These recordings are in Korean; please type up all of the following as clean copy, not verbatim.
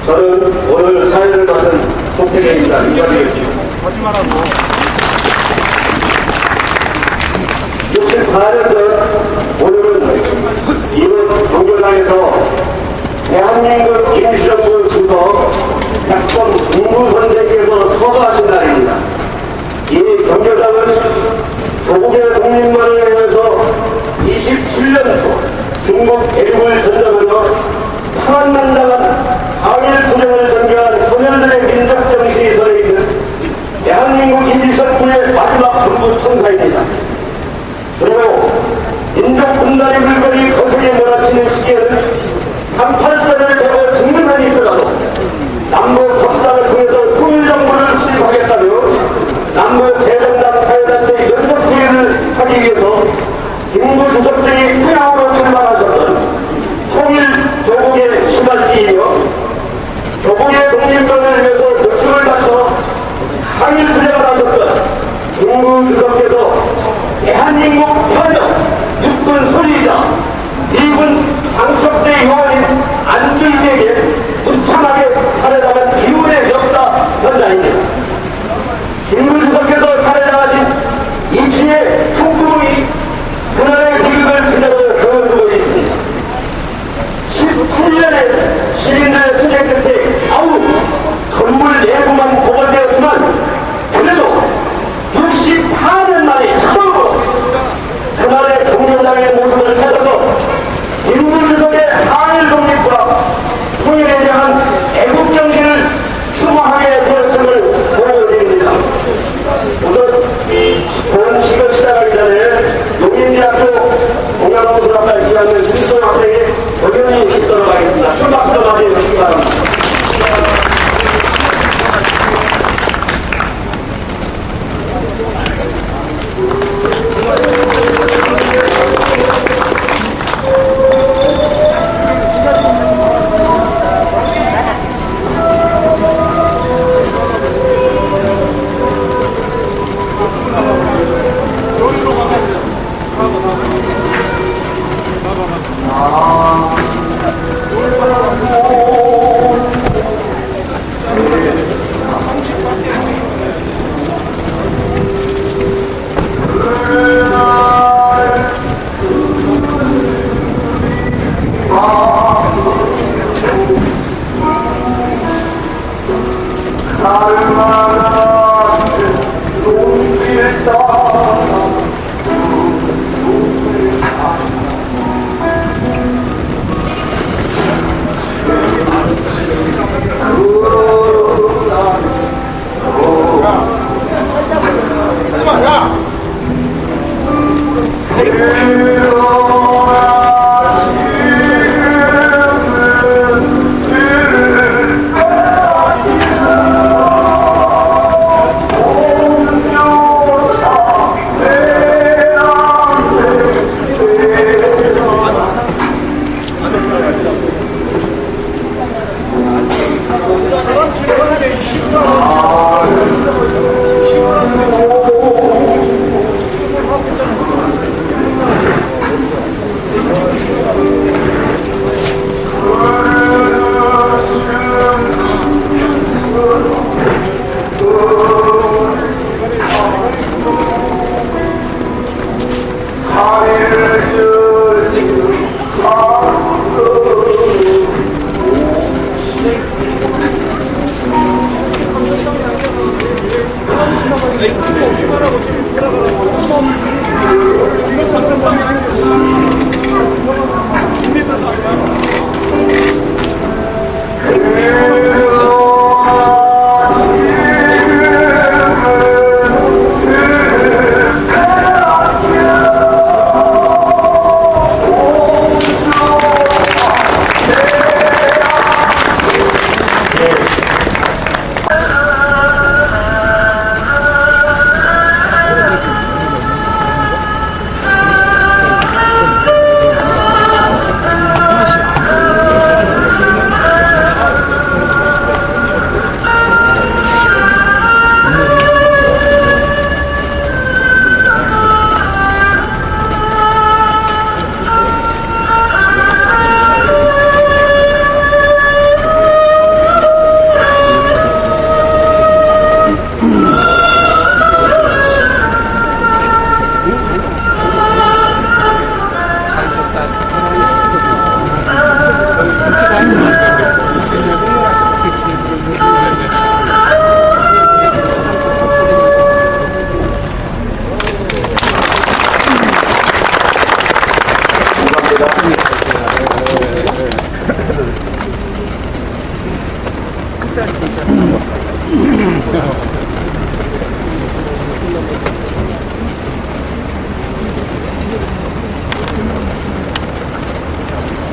저는 오늘 사회를 맡은 송태경입니다. 인사드리겠습니다. 64년 전 오늘은 이번 종교당에서 대한민국 임시정부 수석 백범 국무 선생께서 서거하신 날입니다. 이 종교당은 조국의 독립만을 위해서 27년 중국 대륙을 전전하며 평안만당한 항일 투쟁을 전개한 소년들의 민족 정신이 서려있는 대한민국 임시정부의 마지막 정부 청사입니다. 그리고 민족 분단의 물건이 거세게 몰아치는 시기에는 38선을 대고 증명하니 있더라도 남북 협상을 통해서 통일정부를 수립하겠다며 남북 대정당 사회단체의 연석회의를 하기 위해서 김구 주석 등이 평양으로 출마하셨던 통일 조국의 시발지이며 조국의 독립전을 위해서 목숨을 바쳐 항일 투쟁을 하셨던 김구 주석께서 대한민국 현역 육군 소리이자 미군 방첩대 요원인 안주희에게 무참하게 살해당한 이후의 역사 현장입니다. 김구 주석께서 살해당하신 이치의 총구이 그날의 비극을 그대로 보여주고 있습니다. 18년의 시민들의 투쟁 끝에 아우 건물 내부만 고갈되었지만 그래도 64년 만에 처음으로 그날의 공연당의 모습을 찾아서 김구주석의 항일 독립과 통일에 대한 애국정신을 추모하게 되었음을 보여드립니다. 우선 본 시간 시작하기 전에 용인대학교 공양고등학과 2학년 김성 학생의 공연이 있도록 하겠습니다. 큰 박수로 맞이해 주시기 바랍니다.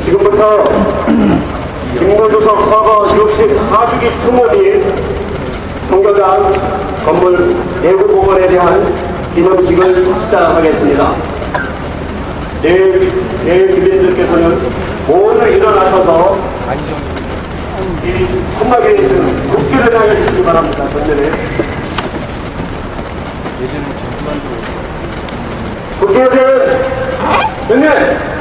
지금부터 김구주석 서거 64주기 추모인 정교장 건물 내부 복원에 대한 기념식을 시작하겠습니다. 내일 주민들께서는 모두 일어나셔서 이 험하게 있는 국기를 향해 주시기 바랍니다. 전면에 국회의원 전면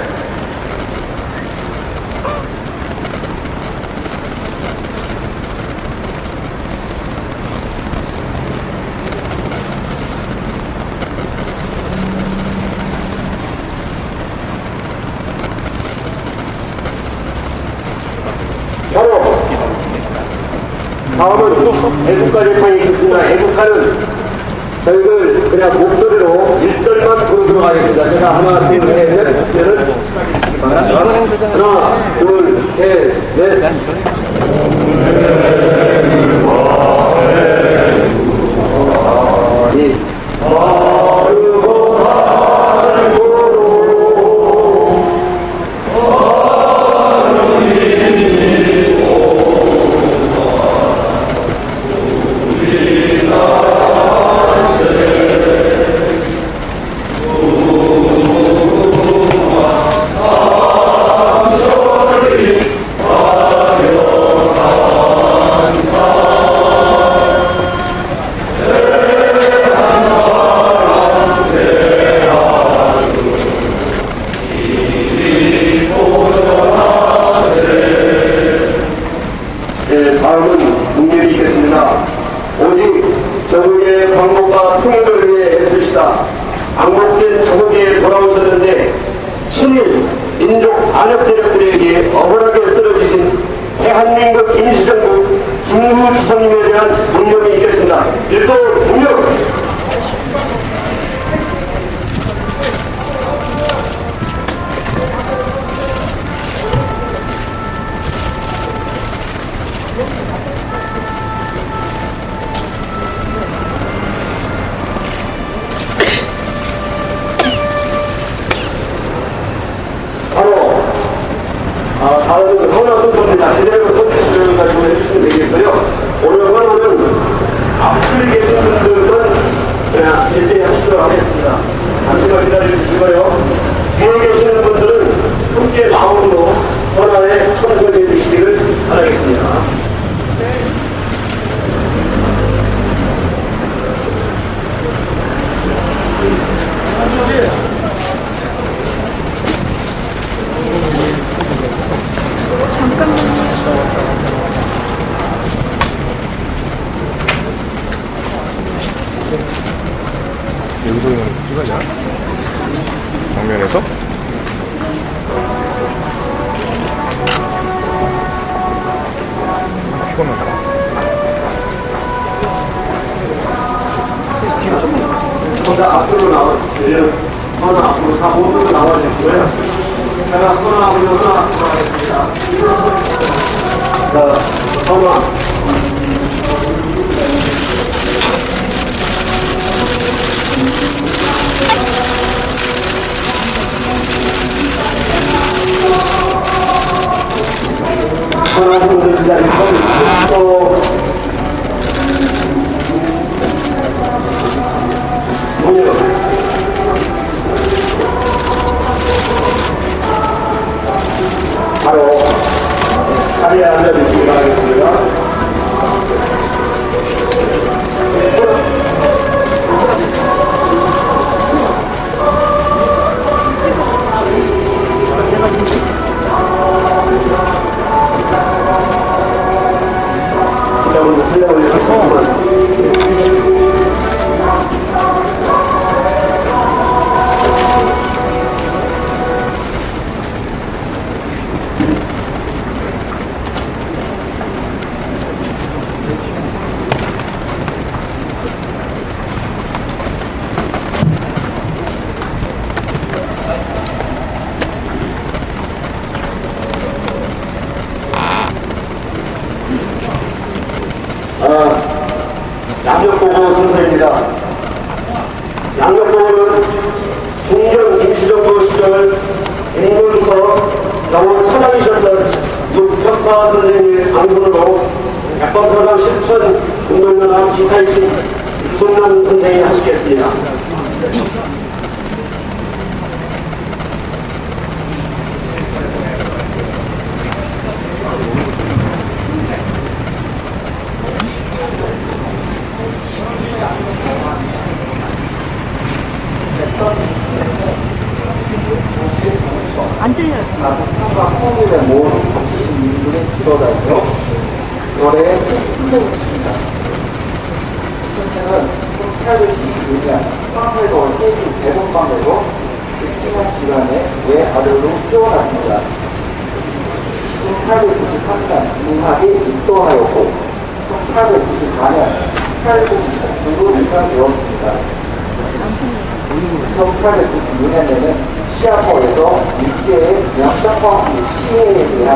바로 다음은 애국가 재판이 있습니다. 애국가는 저희들 그냥 목소리로 1절만 부르도록 하겠습니다. 제가 하나, 둘, 셋, 넷, 하나, 둘, 셋, 넷. 다음은 문명이 있겠습니다. 오직 저국의 광복과 통일을 위해 애쓰시다. 악목된 저국에 돌아오셨는데 친일 민족 반역 세력들에게 억울하게 쓰러지신 대한민국 임시정부 김구지사님에 대한 문명이 있겠습니다. 일도 문명! 다음은 헌화 순서입니다. 제대로 선택을 가지고 해주시면 되겠고요. 오늘 헌화는 앞쪽에 계신 분들은 그냥 제재하시도록 하겠습니다. 잠시만 기다려주시고요. 뒤에 계시는 분들은 함께 마음으로 헌화에 참석해 주시기를 바라겠습니다. 여기서 찍어냐? 정면에서? 피곤하다. 혼자 앞으로 나와주세요. 하나 앞으로 4번으로 나와주시고요. 제가 하나 앞으로 하겠습니다. 자, 하나. 하나분들 기다리시고 또 바로 자리에 앉아주시기 바라겠습니다. 소장이셨던 육혁파 선생님의 강분으로 백범사당 실천 운동연합 기사이신 유성남 선생이 하시겠습니다. 안 들려요. 나부탄과 홍일의 모든 거치신 인물의 기도자이며 노래의 선생님이십니다. 선생은 손타를 이루면 황회도 깨진 대본방에도 특징한 기간에 외아래로 뛰어났습니다. 1893년 문학에 입도하였고 1894년 탈북으로 입양되었습니다. 1896년에는 시아포에서 육계의 명성과 시해에 대한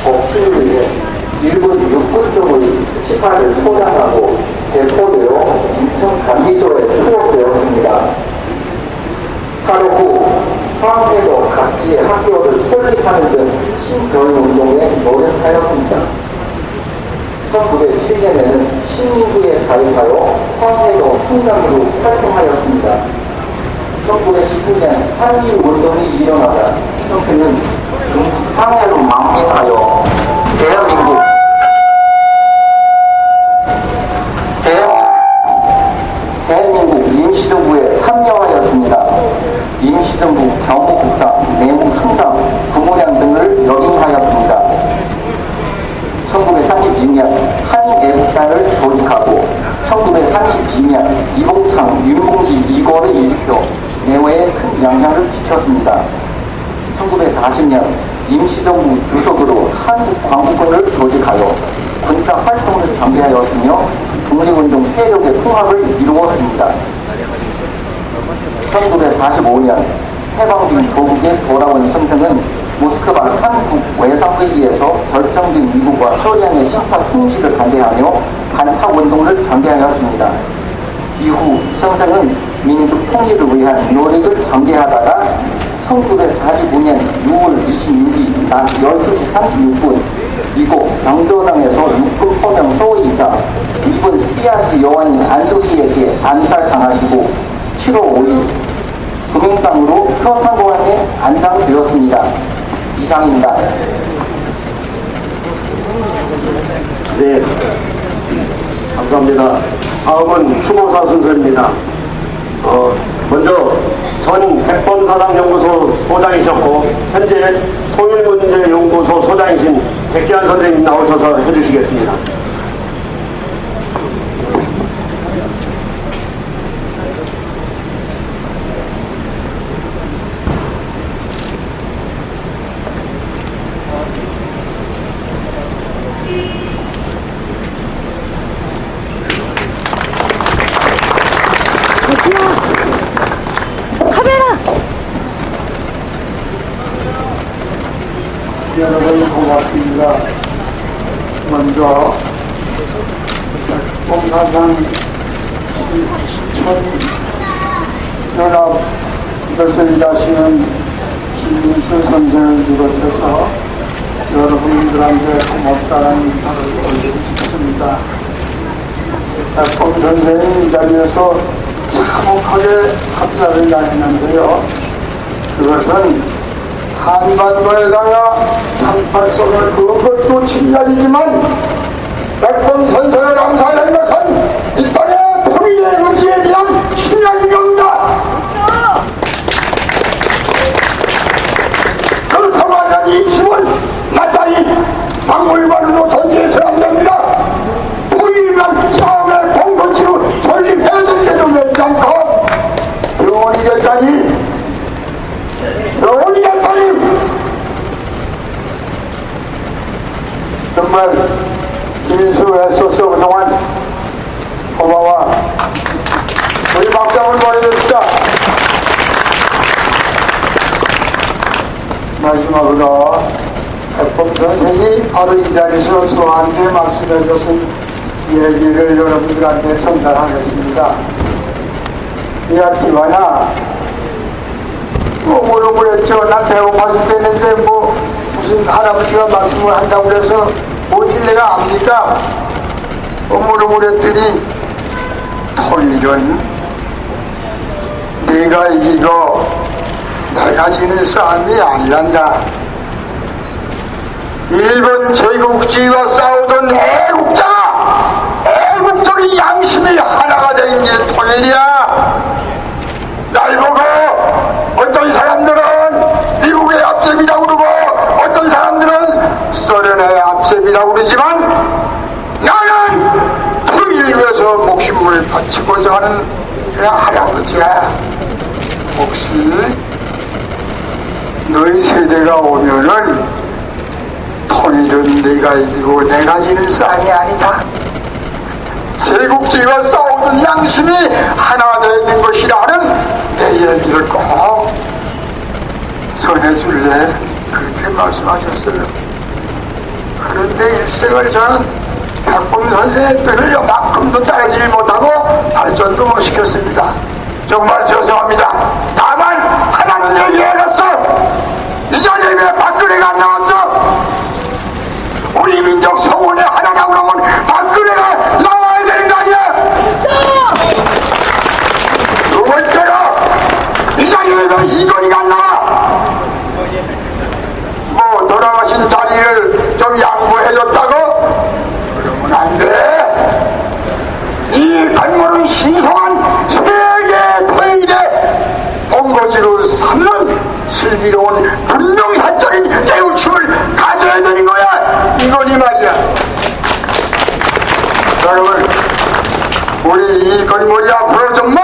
법규를 위해 일본 육군 쪽의 스키파를 소장하고 대포되어 인천 감리소에 투옥되었습니다. 탈옥 후 화학회도 각지의 학교를 설립하는 등 신교육운동에 노력하였습니다. 1907년에는 신민구에 가입하여 화학회도 총장으로 활동하였습니다. 1919년 3.1운동이 일어나자 형태는 상해로 망명하여 대한민국 임시정부에 참여하였습니다. 임시정부 경호국장, 내무총장, 국무장 등을 역임하였습니다. 1932년 한인애국단을 조직하고 1932년 이봉창, 윤봉지, 이고를 일으켜 내외에 큰 영향을 끼쳤습니다. 1940년 임시정부 주석으로 한국광복군을 조직하여 군사활동을 전개하였으며 독립운동 세력의 통합을 이루었습니다. 1945년 해방된 조국에 돌아온 선생은 모스크바 한국 외상회의에서 결정된 미국과 소련의 식파 통치를 반대하며 반타운동을 전개하였습니다. 이후 선생은 민족 통일을 위한 노력을 전개하다가 1945년 6월 26일 낮 12시 36분 미국 양조당에서 육군 포병 소위이사 일본 씨아지 여왕이 안도희에게 암살당하시고 7월 5일 금융당으로 표창고관에 안장되었습니다. 이상입니다. 네, 감사합니다. 다음은 추모사 순서입니다. 먼저 전 백범사당연구소 소장이셨고 현재 통일문제연구소 소장이신 백기환 선생님 나오셔서 해주시겠습니다. 여러분 고맙습니다. 먼저 공사상 실천연합 이것을 일하시는 김민수 선생을 비롯해서 여러분들한테 고맙다는 인사를 올리고 싶습니다. 공 선생이 이 자리에서 참혹하게 학살을 당했는데요. 그것은 한반도에다가 38선을 그은 것도 침략이지만 백범 선생을 암살한 것은 이 땅의 통일의 의지에 대한 침략입니다. 그렇다고 하면 이 짐은 마땅히 박물관으로 전시해서는 안 됩니다. 통일이란 싸움의 공동체로 설립해야 되는데도 왜 않고 병원이겠다니 정말 김인수 애써서 그동안 고마워. 우리 박수 한번 보내줍시다. 마지막으로 백범 선생이 바로 이 자리에서 저한테 말씀해주신 얘기를 여러분들한테 전달하겠습니다. 이야기와나 뭐 물어보랬죠. 난 배고파 죽겠는데 뭐 무슨 무슨 할아버지가 말씀을 한다고 그래서 뭔지 내가 압니까? 물어보랬더니 토일은 네가 이기고 내가 지는 싸움이 아니란다. 일본 제국주의와 싸우던 애국적인 양심이 하나가 되는 게 통일이야. 날 보고 어떤 사람들은 미국의 앞세비라고 그러고 어떤 사람들은 소련의 앞세비라고 그러지만 나는 통일을 위해서 목숨을 바치고자 하는 그냥 할아버지야. 혹시 너희 세대가 오면은 통일은 네가 이기고 내가 지는 싸움이 아니다. 제국주의와 싸우는 양심이 하나 되는 것이라는 내 얘기를 꼭 전해줄래? 그렇게 말씀하셨어요. 그런데 일생을 저는 백범 선생의 뜻을 요만큼도 따르지 못하고 발전도 못 시켰습니다. 정말 죄송합니다. 다만 하나는 얘기해놨어. 이 자리에 왜 박근혜가 안 나왔어? 우리 민족 성원의 하나가 그러면 박근혜가 나와야 되는 거 아니야? 두 번째로 이 자리에 왜 이건희가 안 나와? 뭐 돌아가신 자리를 좀 양보해줬다고? 그러면 안 돼. 이 건물은 신성한 세계 통일의 본거지로 삼는 슬기로운 분명사적인 깨우침을 가져야 되는 거야. 이건희 말이야. 여러분, 우리 이 건물이 앞으로 정말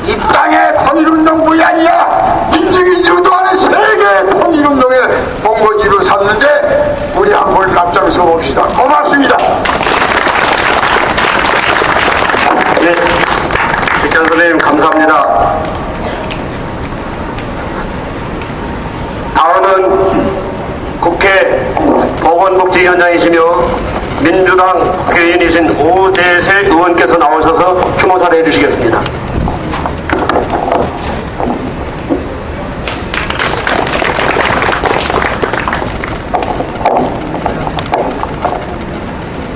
이 땅의 통일운동뿐이 아니라 민중이 주도하는 세계 통일운동의 본거지로 삼는데 우리 한번 앞장서 봅시다. 고맙습니다. 네, 백장 선생님 감사합니다. 다음은 국회 보건복지위원장이시며 민주당 국회의원이신 오대세 의원께서 나오셔서 추모사를 해주시겠습니다.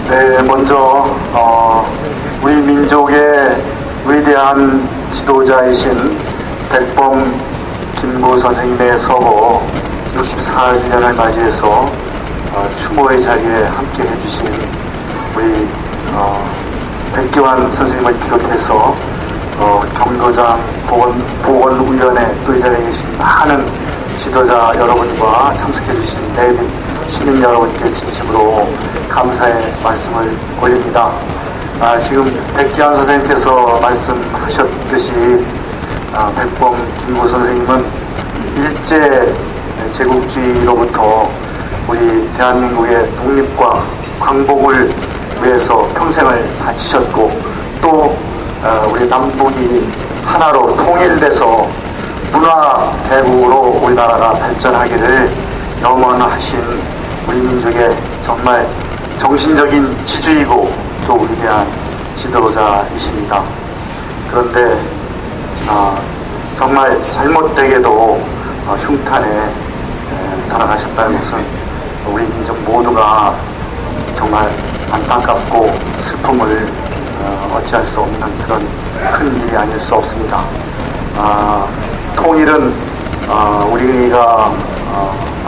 네, 먼저 우리 민족의 위대한 지도자이신 백범 김구 선생님의 서거 64주년을 맞이해서 추모의 자리에 함께 해주신 우리 백기환 선생님을 비롯해서 경도장 보건위원회 또 이 자리에 계신 많은 지도자 여러분과 참석해주신 내빈 시민 여러분께 진심으로 감사의 말씀을 올립니다. 지금 백기환 선생님께서 말씀하셨듯이 백범 김구 선생님은 일제 제국주의로부터 우리 대한민국의 독립과 광복을 위해서 평생을 바치셨고 또 우리 남북이 하나로 통일돼서 문화대국으로 우리나라가 발전하기를 염원하신 우리 민족의 정말 정신적인 지주이고 또 위대한 지도자이십니다. 그런데 정말 잘못되게도 흉탄에 돌아가셨다는 것은 우리 민족 모두가 정말 안타깝고 슬픔을 어찌할 수 없는 그런 큰 일이 아닐 수 없습니다. 통일은 우리가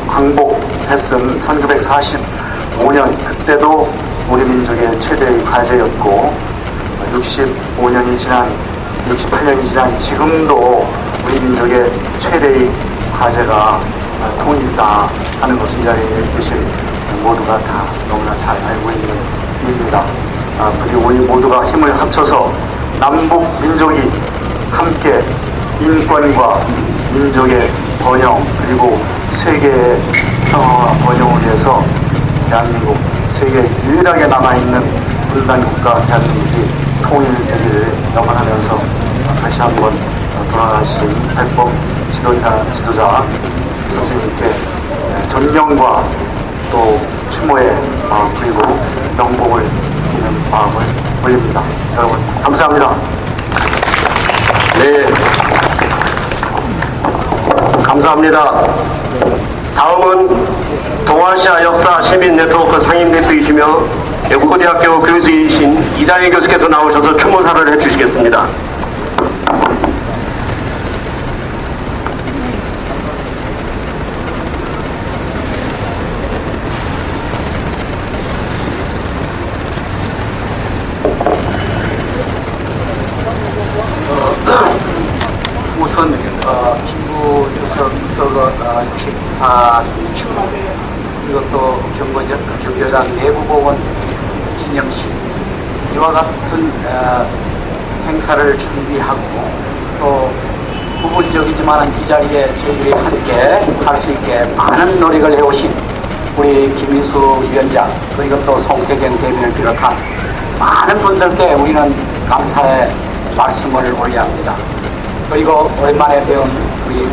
광복했은 1945년 그때도 우리 민족의 최대의 과제였고 68년이 지난 지금도 우리 민족의 최대의 과제가 통일이다 하는 것을 이 자리에 계신 모두가 다 너무나 잘 알고 있는 일입니다. 부디 우리 모두가 힘을 합쳐서 남북 민족이 함께 인권과 민족의 번영 그리고 세계의 평화와 번영을 위해서 대한민국 세계 유일하게 남아있는 분단국가 대한민국이 통일되기를 염원하면서 다시 한번 돌아가신 백범 지도자 선생님께 존경과 또 추모의 마음 그리고 명복을 비는 마음을 올립니다. 여러분 감사합니다. 네, 감사합니다. 다음은 동아시아 역사 시민 네트워크 상임 대표이시며 외국어대학교 교수이신 이다혜 교수께서 나오셔서 추모사를 해주시겠습니다. 우선 김구주석 서거 64주기 추모, 그리고 또 경교장 내부보건 기념식, 이와 같은 행사를 준비하고 또 부분적이지만 이 자리에 저희들이 함께 할 수 있게 많은 노력을 해오신 우리 김인수 위원장, 그리고 또 송태경 대변을 비롯한 많은 분들께 우리는 감사의 말씀을 올려야 합니다. 그리고 오랜만에 배운 우리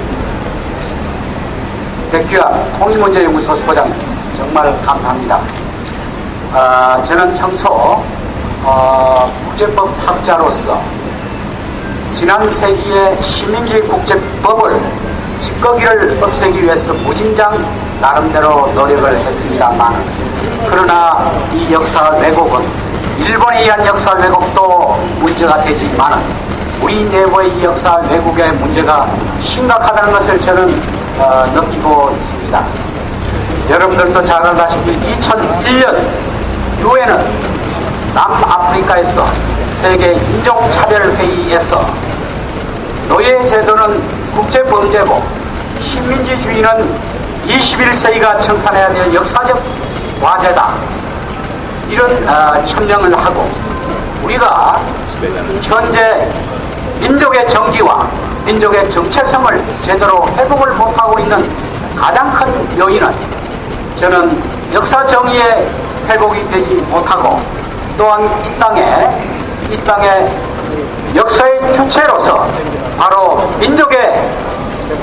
백규환 통일문제연구소 소장님, 정말 감사합니다. 저는 평소 국제법 학자로서 지난 세기의 시민주의 국제법을 찌꺼기를 없애기 위해서 무진장 나름대로 노력을 했습니다만, 그러나 이 역사 왜곡은 일본에 의한 역사 왜곡도 문제가 되지만 우리 내부의 이 역사 왜곡의 문제가 심각하다는 것을 저는 느끼고 있습니다. 여러분들도 잘 알다시피 2001년 유엔은 남아프리카에서 세계 인종차별회의에서 노예 제도는 국제범죄고 식민지주의는 21세기가 청산해야 될 역사적 과제다, 이런 천명을 하고, 우리가 현재 민족의 정기와 민족의 정체성을 제대로 회복을 못하고 있는 가장 큰 요인은 저는 역사 정의의 회복이 되지 못하고, 또한 이 땅에 역사의 주체로서 바로 민족의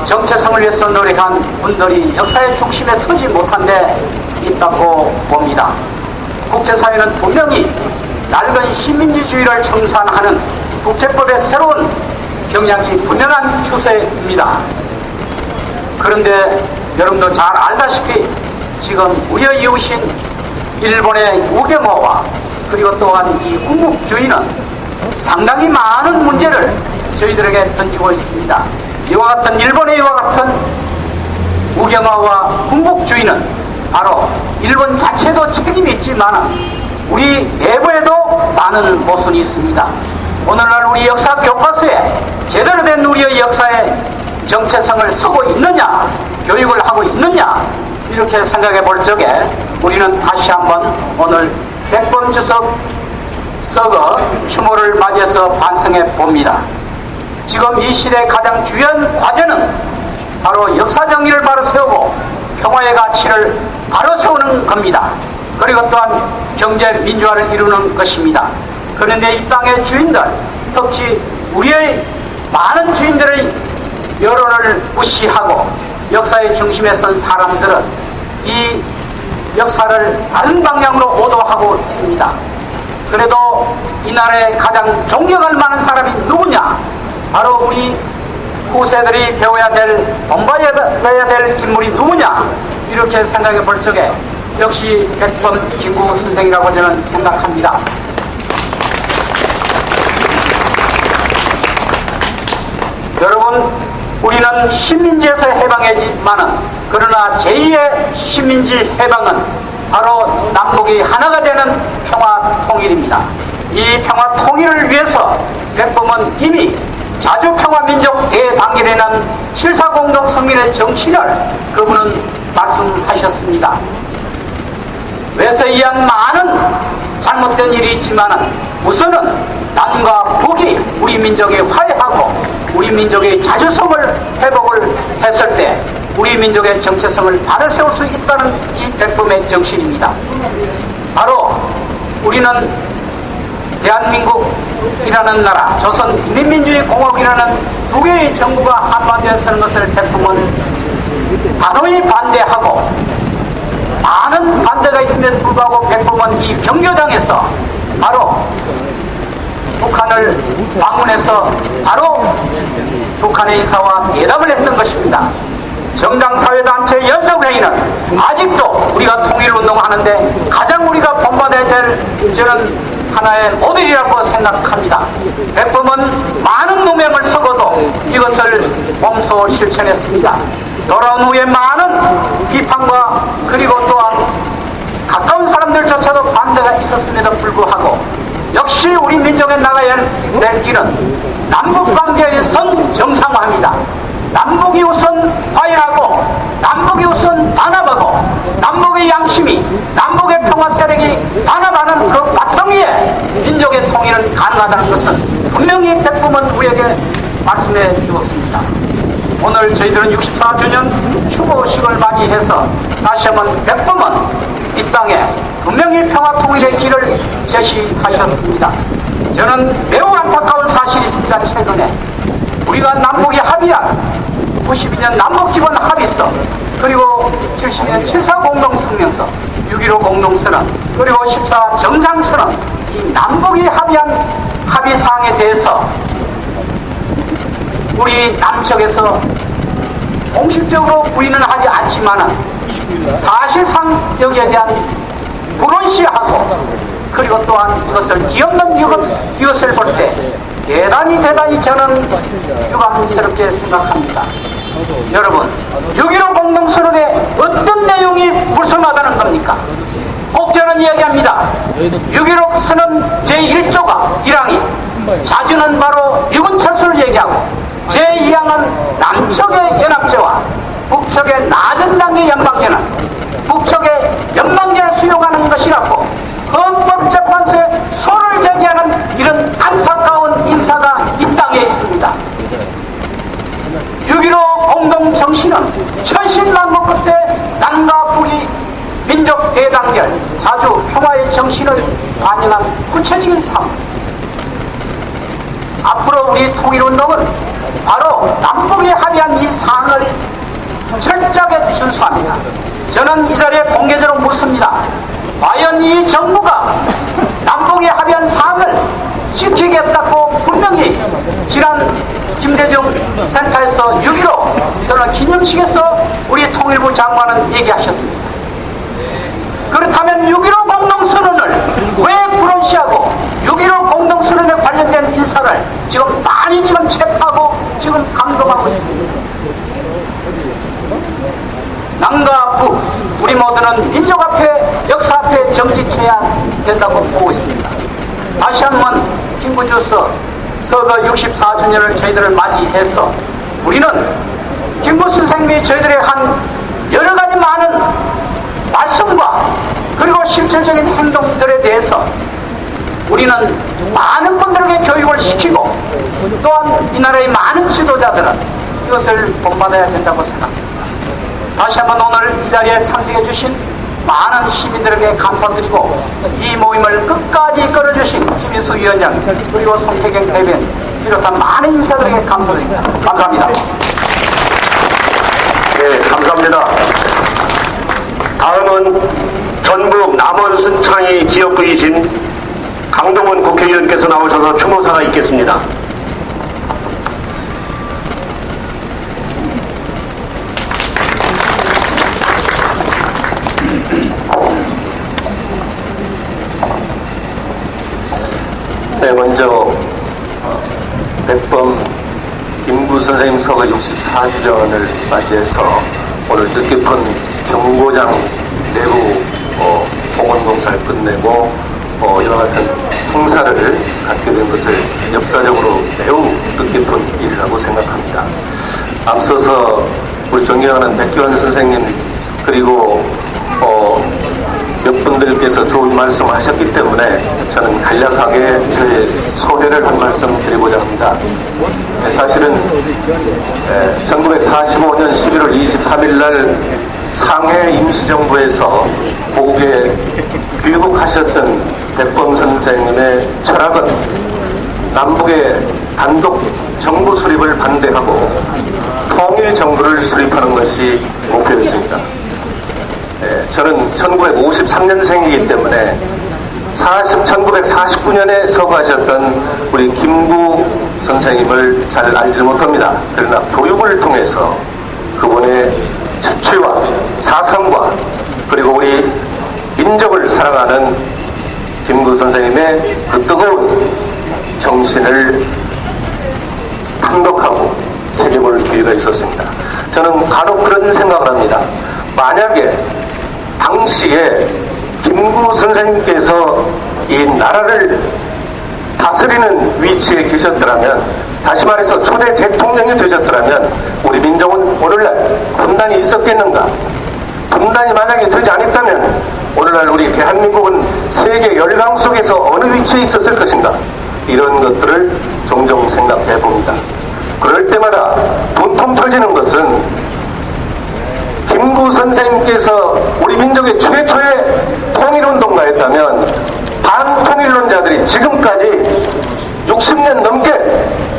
정체성을 위해서 노력한 분들이 역사의 중심에 서지 못한 데 있다고 봅니다. 국제사회는 분명히 낡은 시민주의를 청산하는 국제법의 새로운 경향이 분명한 추세입니다. 그런데 여러분도 잘 알다시피 지금 우리 이웃인 일본의 우경호와 그리고 또한 이 군국주의는 상당히 많은 문제를 저희들에게 던지고 있습니다. 이와 같은 일본의 이와 같은 우경화와 군국주의는 바로 일본 자체도 책임이 있지만 우리 내부에도 많은 모순이 있습니다. 오늘날 우리 역사 교과서에 제대로 된 우리의 역사의 정체성을 쓰고 있느냐, 교육을 하고 있느냐, 이렇게 생각해 볼 적에 우리는 다시 한번 오늘 백범주석 서거 추모를 맞이해서 반성해 봅니다. 지금 이 시대의 가장 중요한 과제는 바로 역사 정의를 바로 세우고 평화의 가치를 바로 세우는 겁니다. 그리고 또한 경제 민주화를 이루는 것입니다. 그런데 이 땅의 주인들, 특히 우리의 많은 주인들의 여론을 무시하고 역사의 중심에 선 사람들은 이 역사를 다른 방향으로 오도하고 있습니다. 그래도 이 나라에 가장 존경할 만한 사람이 누구냐? 바로 우리 후세들이 배워야 될, 본받아야 될 인물이 누구냐? 이렇게 생각해 볼 적에 역시 백범 김구 선생이라고 저는 생각합니다. 여러분, 우리는 식민지에서 해방했지만은, 그러나 제2의 식민지 해방은 바로 남북이 하나가 되는 평화 통일입니다. 이 평화 통일을 위해서 백범은 이미 자주평화민족 대단결이라는 실사공동성민의 정신을 그분은 말씀하셨습니다. 외서 이한 많은 잘못된 일이 있지만 우선은 남과 북이 우리 민족이 화해하고 우리 민족의 자주성을 회복을 했을 때 우리 민족의 정체성을 바로 세울 수 있다는 이 백범의 정신입니다. 바로 우리는 대한민국이라는 나라, 조선인민주의공화국이라는 두 개의 정부가 한반도에 서는 것을 백범은 단호히 반대하고, 많은 반대가 있음에도 불구하고 백범은 이 경교장에서 바로 북한을 방문해서 바로 북한의 인사와 대답을 했던 것입니다. 정당사회단체 연석회의는 아직도 우리가 통일운동하는데 가장 우리가 본받아야 될 저는 하나의 모델이라고 생각합니다. 백범은 많은 누명을 쓰고도 이것을 몸소 실천했습니다. 돌아온 후에 많은 비판과 그리고 또한 가까운 사람들조차도 반대가 있었음에도 불구하고 역시 우리 민족에 나가야 될 길은 남북관계의 선 정상화입니다. 남북이 우선 화해하고 남북이 우선 단합하고 남북의 양심이 남북의 평화 세력이 단합하는 그 바탕 위에 민족의 통일은 가능하다는 것은 분명히 백범은 우리에게 말씀해 주었습니다. 오늘 저희들은 64주년 추모식을 맞이해서 다시 한번 백범은 이 땅에 분명히 평화 통일의 길을 제시하셨습니다. 저는 매우 안타까운 사실이 있습니다. 최근에 우리가 남북이 합의한 92년 남북기본 합의서 그리고 70년 7.4 공동성명서 6.15 공동선언 그리고 14 정상선언 이 남북이 합의한 합의사항에 대해서 우리 남측에서 공식적으로 부인은 하지 않지만은 사실상 여기에 대한 불온시하고 그리고 또한 이것을 뒤엎는 이것을 볼 때 대단히 저는 유감스럽게 생각합니다. 여러분 6.15 공동선언에 어떤 내용이 불순하다는 겁니까? 꼭 저는 이야기합니다. 6.15 선언 제1조가 1항이 자주는 바로 미군 철수를 얘기하고 제2항은 남측의 연합제와 북측의 낮은 단계 연방제는 북측의 연방제를 수용하는 것이라고 헌법재판소에 소를 제기하는 이런 안타까운 인사가 이 땅에 있습니다. 6.15 공동정신은 천신만고 끝에 남과 북이 민족 대단결 자주 평화의 정신을 반영한 구체적인 삶. 앞으로 우리 통일운동은 바로 남북이 합의한 이 사항을 철저하게 준수합니다. 저는 이 자리에 공개적으로 묻습니다. 과연 이 정부가 남북이 합의한 사항을 지키겠다고 분명히 지난 김대중 센터에서 6.15 선언 기념식에서 우리 통일부 장관은 얘기하셨습니다. 그렇다면 6.15 공동선언을 왜 불온시하고 6.15 공동선언에 관련된 인사를 지금 많이 체포하고 지금 감동하고 있습니다. 남과 북 우리 모두는 민족 앞에 역사 앞에 정직해야 된다고 보고 있습니다. 다시 한번 김구주서 서거 64주년을 저희들을 맞이해서 우리는 김구 선생님이 저희들이 한 여러 가지 많은 말씀과 그리고 실질적인 행동들에 대해서 우리는 많은 분들에게 교육을 시키고 또한 이 나라의 많은 지도자들은 이것을 본받아야 된다고 생각합니다. 다시 한번 오늘 이 자리에 참석해 주신 많은 시민들에게 감사드리고 이 모임을 끝까지 이끌어주신 김인수 위원장 그리고 송태경 대변인 비롯한 많은 인사들에게 감사드립니다. 감사합니다. 네, 감사합니다. 다음은 전북 남원 순창의 지역구이신 강동원 국회의원께서 나오셔서 추모사가 있겠습니다. 네, 먼저 백범 김구 선생님 서거 64주년을 맞이해서 오늘 뜻깊은 경고장 내부 복원공사를 끝내고 이와 같은 행사를 갖게 된 것을 역사적으로 매우 뜻깊은 일이라고 생각합니다. 앞서서 우리 존경하는 백기환 선생님 그리고 몇 분들께서 좋은 말씀 하셨기 때문에 저는 간략하게 저의 소개를 한 말씀 드리고자 합니다. 사실은 1945년 11월 23일 날 상해 임시정부에서 보국에 귀국하셨던 백범 선생님의 철학은 남북의 단독 정부 수립을 반대하고 통일 정부를 수립하는 것이 목표였습니다. 저는 1953년생이기 때문에 1949년에 서거하셨던 우리 김구 선생님을 잘 알지 못합니다. 그러나 교육을 통해서 그분의 자취와 사상과 그리고 우리 민족을 사랑하는 김구 선생님의 그 뜨거운 정신을 탐독하고 새겨볼 기회가 있었습니다. 저는 간혹 그런 생각을 합니다. 만약에 당시에 김구 선생님께서 이 나라를 다스리는 위치에 계셨더라면, 다시 말해서 초대 대통령이 되셨더라면 우리 민족은 오늘날 분단이 있었겠는가? 분단이 만약에 되지 않았다면 오늘날 우리 대한민국은 세계 열강 속에서 어느 위치에 있었을 것인가? 이런 것들을 종종 생각해 봅니다. 그럴 때마다 분통 터지는 것은 김구 선생님께서 우리 민족의 최초의 통일운동가였다면 반통일론자들이 지금까지 60년 넘게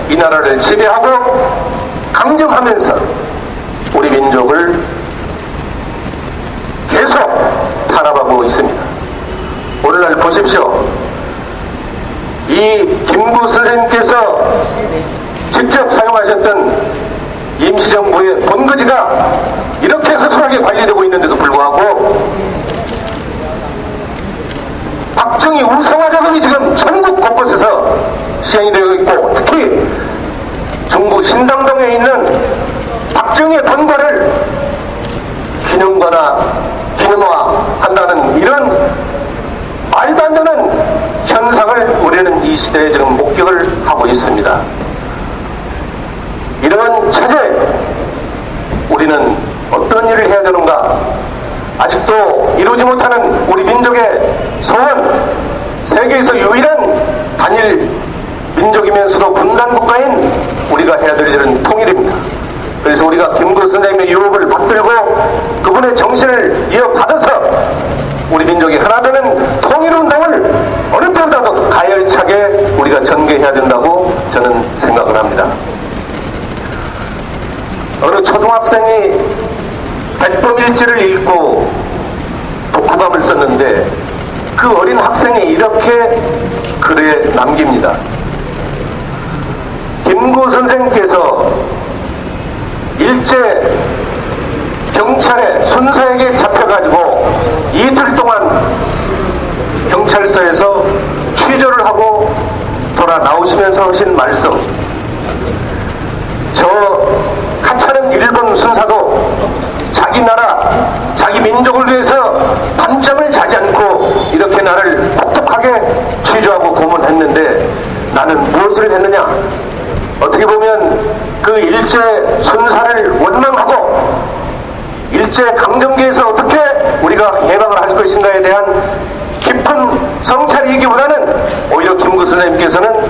이 나라를 지배하고 강점하면서 우리 민족을 계속 탄압하고 있습니다. 오늘날 보십시오. 이 김구 선생님께서 직접 사용하셨던 임시정부의 본거지가 이렇게 허술하게 관리되고 있는데도 불구하고 박정희 우상화 작업이 지금 전국 곳곳에서 시행이 되어 있고, 특히 중부 신당동에 있는 박정희의 본관을 기념화한다는 이런 말도 안 되는 현상을 우리는 이 시대에 지금 목격을 하고 있습니다. 이런 차제에 우리는 어떤 일을 해야 되는가? 아직도 이루지 못하는 우리 민족의 소원, 세계에서 유일한 단일 민족이면서도 분단 국가인 우리가 해야 될 일은 통일입니다. 그래서 우리가 김구 선생님의 유혹을 받들고 그분의 정신을 이어받아서 우리 민족이 하나 되는 통일운동을 어느 때보다도 가열차게 우리가 전개해야 된다고 저는 생각을 합니다. 어느 초등학생이 백범일지를 읽고 독후감을 썼는데 그 어린 학생이 이렇게 글에 남깁니다. 김구 선생님께서 일제 경찰에 순사에게 잡혀가지고 이틀 동안 경찰서에서 취조를 하고 돌아 나오시면서 하신 말씀, 저 가차는 일본 순사도 자기 나라, 자기 민족을 위해서 밤잠을 자지 않고 이렇게 나를 혹독하게 취조하고 고문했는데 나는 무엇을 했느냐? 어떻게 보면 그 일제 순사를 원망하고 일제 강점기에서 어떻게 우리가 해방을 할 것인가에 대한 깊은 성찰이기보다는 오히려 김구 선생님께서는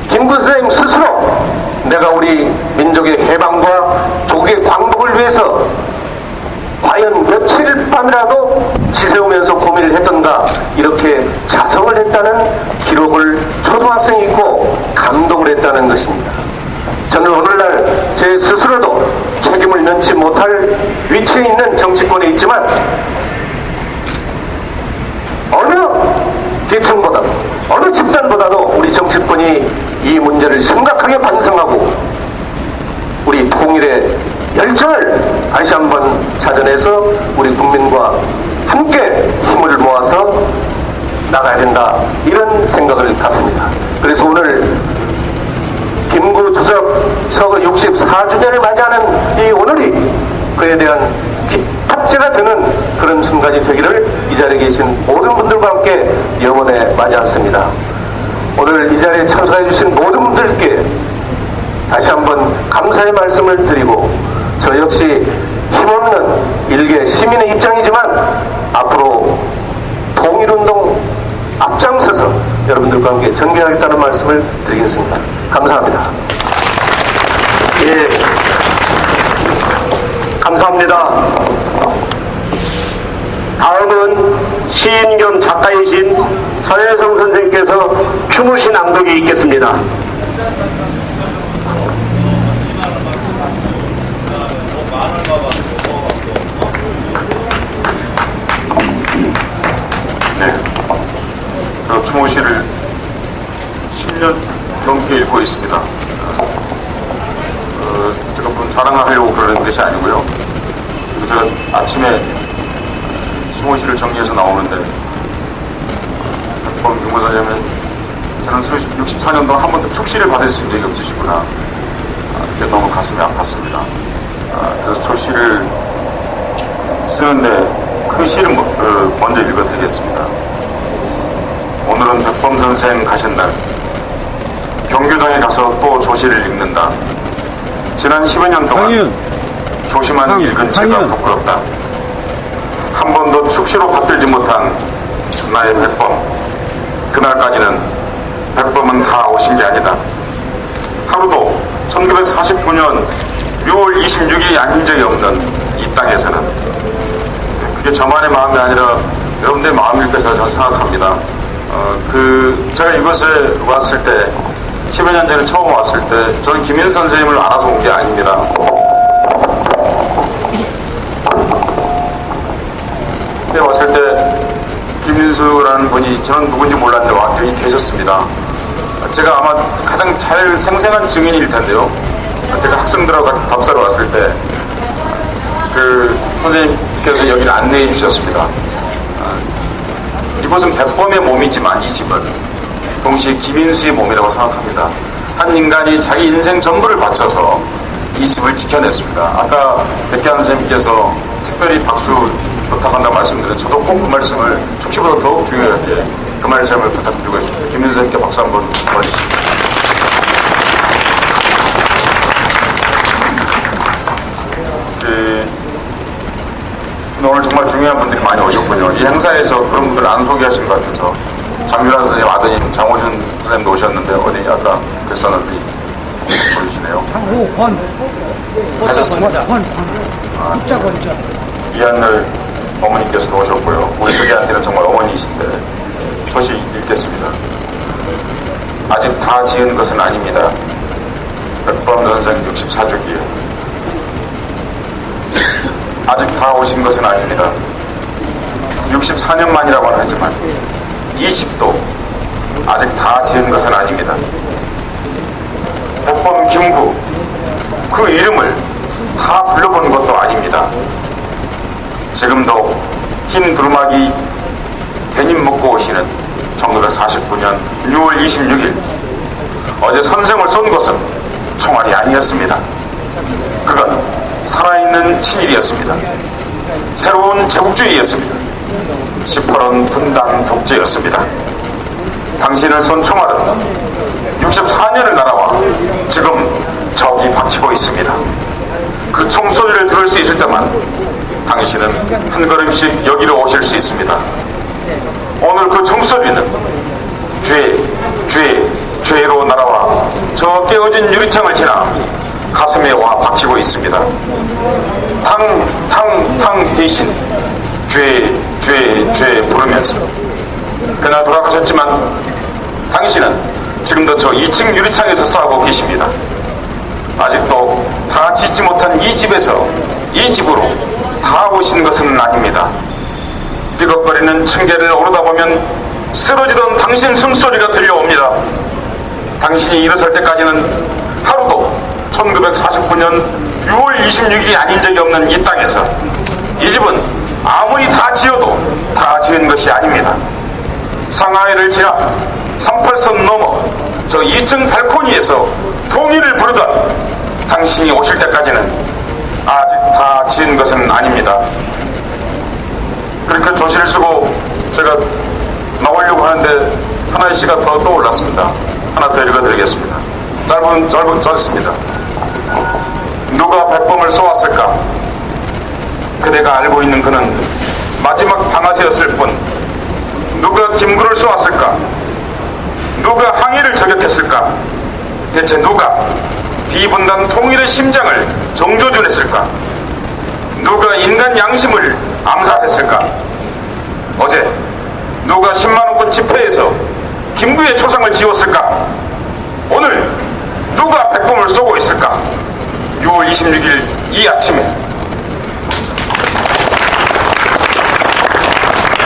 김구 선생님 스스로 내가 우리 민족의 해방과 조국의 광복을 위해서 과연 며칠 밤이라도 지새우면서 고민을 했던가 이렇게 자성을 했다는 기록을 초등학생이 있고 감동을 했다는 것입니다. 저는 오늘날 제 스스로도 책임을 면치 못할 위치에 있는 정치권에 있지만 어느 계층보다도 어느 집단보다도 우리 정치권이 이 문제를 심각하게 반성하고 우리 통일의 열정을 다시 한번 찾아내서 우리 국민과 함께 힘을 모아서 나가야 된다, 이런 생각을 갖습니다. 그래서 오늘 김구 주석 서거 64주년을 맞이하는 이 오늘이 그에 대한 탑재가 되는 그런 순간이 되기를 이 자리에 계신 모든 분들과 함께 영원에 맞이 않습니다. 오늘 이 자리에 참석해 주신 모든 분들께 다시 한번 감사의 말씀을 드리고, 저 역시 힘없는 일개 시민의 입장이지만 앞으로 통일운동 앞장서서 여러분들과 함께 전개하겠다는 말씀을 드리겠습니다. 감사합니다. 예, 감사합니다. 다음은 시인 겸 작가이신 서혜성 선생님께서 추모시 낭독이 있겠습니다. 네, 저 추모시를 10년 넘게 읽고 있습니다. 제가 본 자랑을 하려고 그러는 것이 아니고요. 그래서 아침에 충호실을 정리해서 나오는데 백범 유무사님은 저는 64년 동안 한 번도 축시를 받으신 적이 없으시구나. 이게 너무 가슴이 아팠습니다. 그래서 저 시를 쓰는데 그 시를 먼저 읽어드리겠습니다. 오늘은 백범 선생 가신 날 경교장에 가서 또 조시를 읽는다. 지난 10여 년 동안 조시만 읽은 제가 부끄럽다. 한 번도 축시로 받들지 못한 나의 백범. 그날까지는 백범은 다 오신 게 아니다. 하루도 1949년 6월 26일이 아닌 적이 없는 이 땅에서는 그게 저만의 마음이 아니라 여러분들의 마음일 것이라 저는 생각합니다. 제가 이곳에 왔을 때 10여 년 전에 처음 왔을 때 저는 김인수 선생님을 알아서 온 게 아닙니다. 그때 왔을 때 김인수라는 분이 저는 누군지 몰랐는데 여기 계셨습니다. 제가 아마 가장 잘 생생한 증인일 텐데요. 제가 학생들하고 같이 밥사러 왔을 때 그 선생님께서 여기를 안내해 주셨습니다. 이곳은 백범의 몸이지만 이 집은 동시에 김인수의 몸이라고 생각합니다. 한 인간이 자기 인생 전부를 바쳐서 이 집을 지켜냈습니다. 아까 백기환 선생님께서 특별히 박수 부탁한다고 말씀드렸는데 저도 꼭 그 말씀을 축시보다 더욱 중요하게 그 말씀을 부탁드리고 있습니다. 김인수 선생님께 박수 한번 보내주십시오. 오늘 정말 중요한 분들이 많이 오셨군요. 이 행사에서 그런 분들 안 소개하신 것 같아서 장유란 선생님 아드님 장호준 선생님도 오셨는데 어디 아까 글쓰는데 보이시네요. 장호권 하셨습니다. 숫자 권자 이한열 어머니께서도 오셨고요. 우리 저기한테는 정말 어머니이신데 조시 읽겠습니다. 아직 다 지은 것은 아닙니다. 백범 선생 64주기에 아직 다 오신 것은 아닙니다. 64년 만이라고는 하지만 이 집도 아직 다 지은 것은 아닙니다. 백범 김구 그 이름을 다 불러본 것도 아닙니다. 지금도 흰 두루마기 대님 먹고 오시는 1949년 6월 26일 어제 선생을 쏜 것은 총알이 아니었습니다. 그건 살아있는 친일이었습니다. 새로운 제국주의였습니다. 시퍼런 분단 독재였습니다. 당신을 쏜 총알은 64년을 날아와 지금 저기 박히고 있습니다. 그 총소리를 들을 수 있을 때만 당신은 한 걸음씩 여기로 오실 수 있습니다. 오늘 그 총소리는 죄로 날아와 저 깨어진 유리창을 지나 가슴에 와 박히고 있습니다. 탕 대신 죄 부르면서 그날 돌아가셨지만 당신은 지금도 저 2층 유리창에서 싸우고 계십니다. 아직도 다 짓지 못한 이 집에서 이 집으로 다 오신 것은 아닙니다. 삐걱거리는 층계를 오르다 보면 쓰러지던 당신 숨소리가 들려옵니다. 당신이 일어설 때까지는 하루도 1949년 6월 26일이 아닌 적이 없는 이 땅에서 이 집은 아무리 다 지어도 다 지은 것이 아닙니다. 상하이를 지나 38선 넘어 저 2층 발코니에서 통일을 부르던 당신이 오실 때까지는 아직 다 지은 것은 아닙니다. 그렇게 조시를 쓰고 제가 나오려고 하는데 하나의 시가 더 떠올랐습니다. 하나 더 읽어드리겠습니다. 짧습니다. 누가 백범을 쏘았을까? 그대가 알고 있는 그는 마지막 방아쇠였을 뿐. 누가 김구를 쏘았을까? 누가 항해를 저격했을까? 대체 누가 비분단 통일의 심장을 정조준했을까? 누가 인간 양심을 암살했을까? 어제 누가 10만원권 집회에서 김구의 초상을 지웠을까? 오늘 누가 백범을 쏘고 있을까? 6월 26일 이 아침에.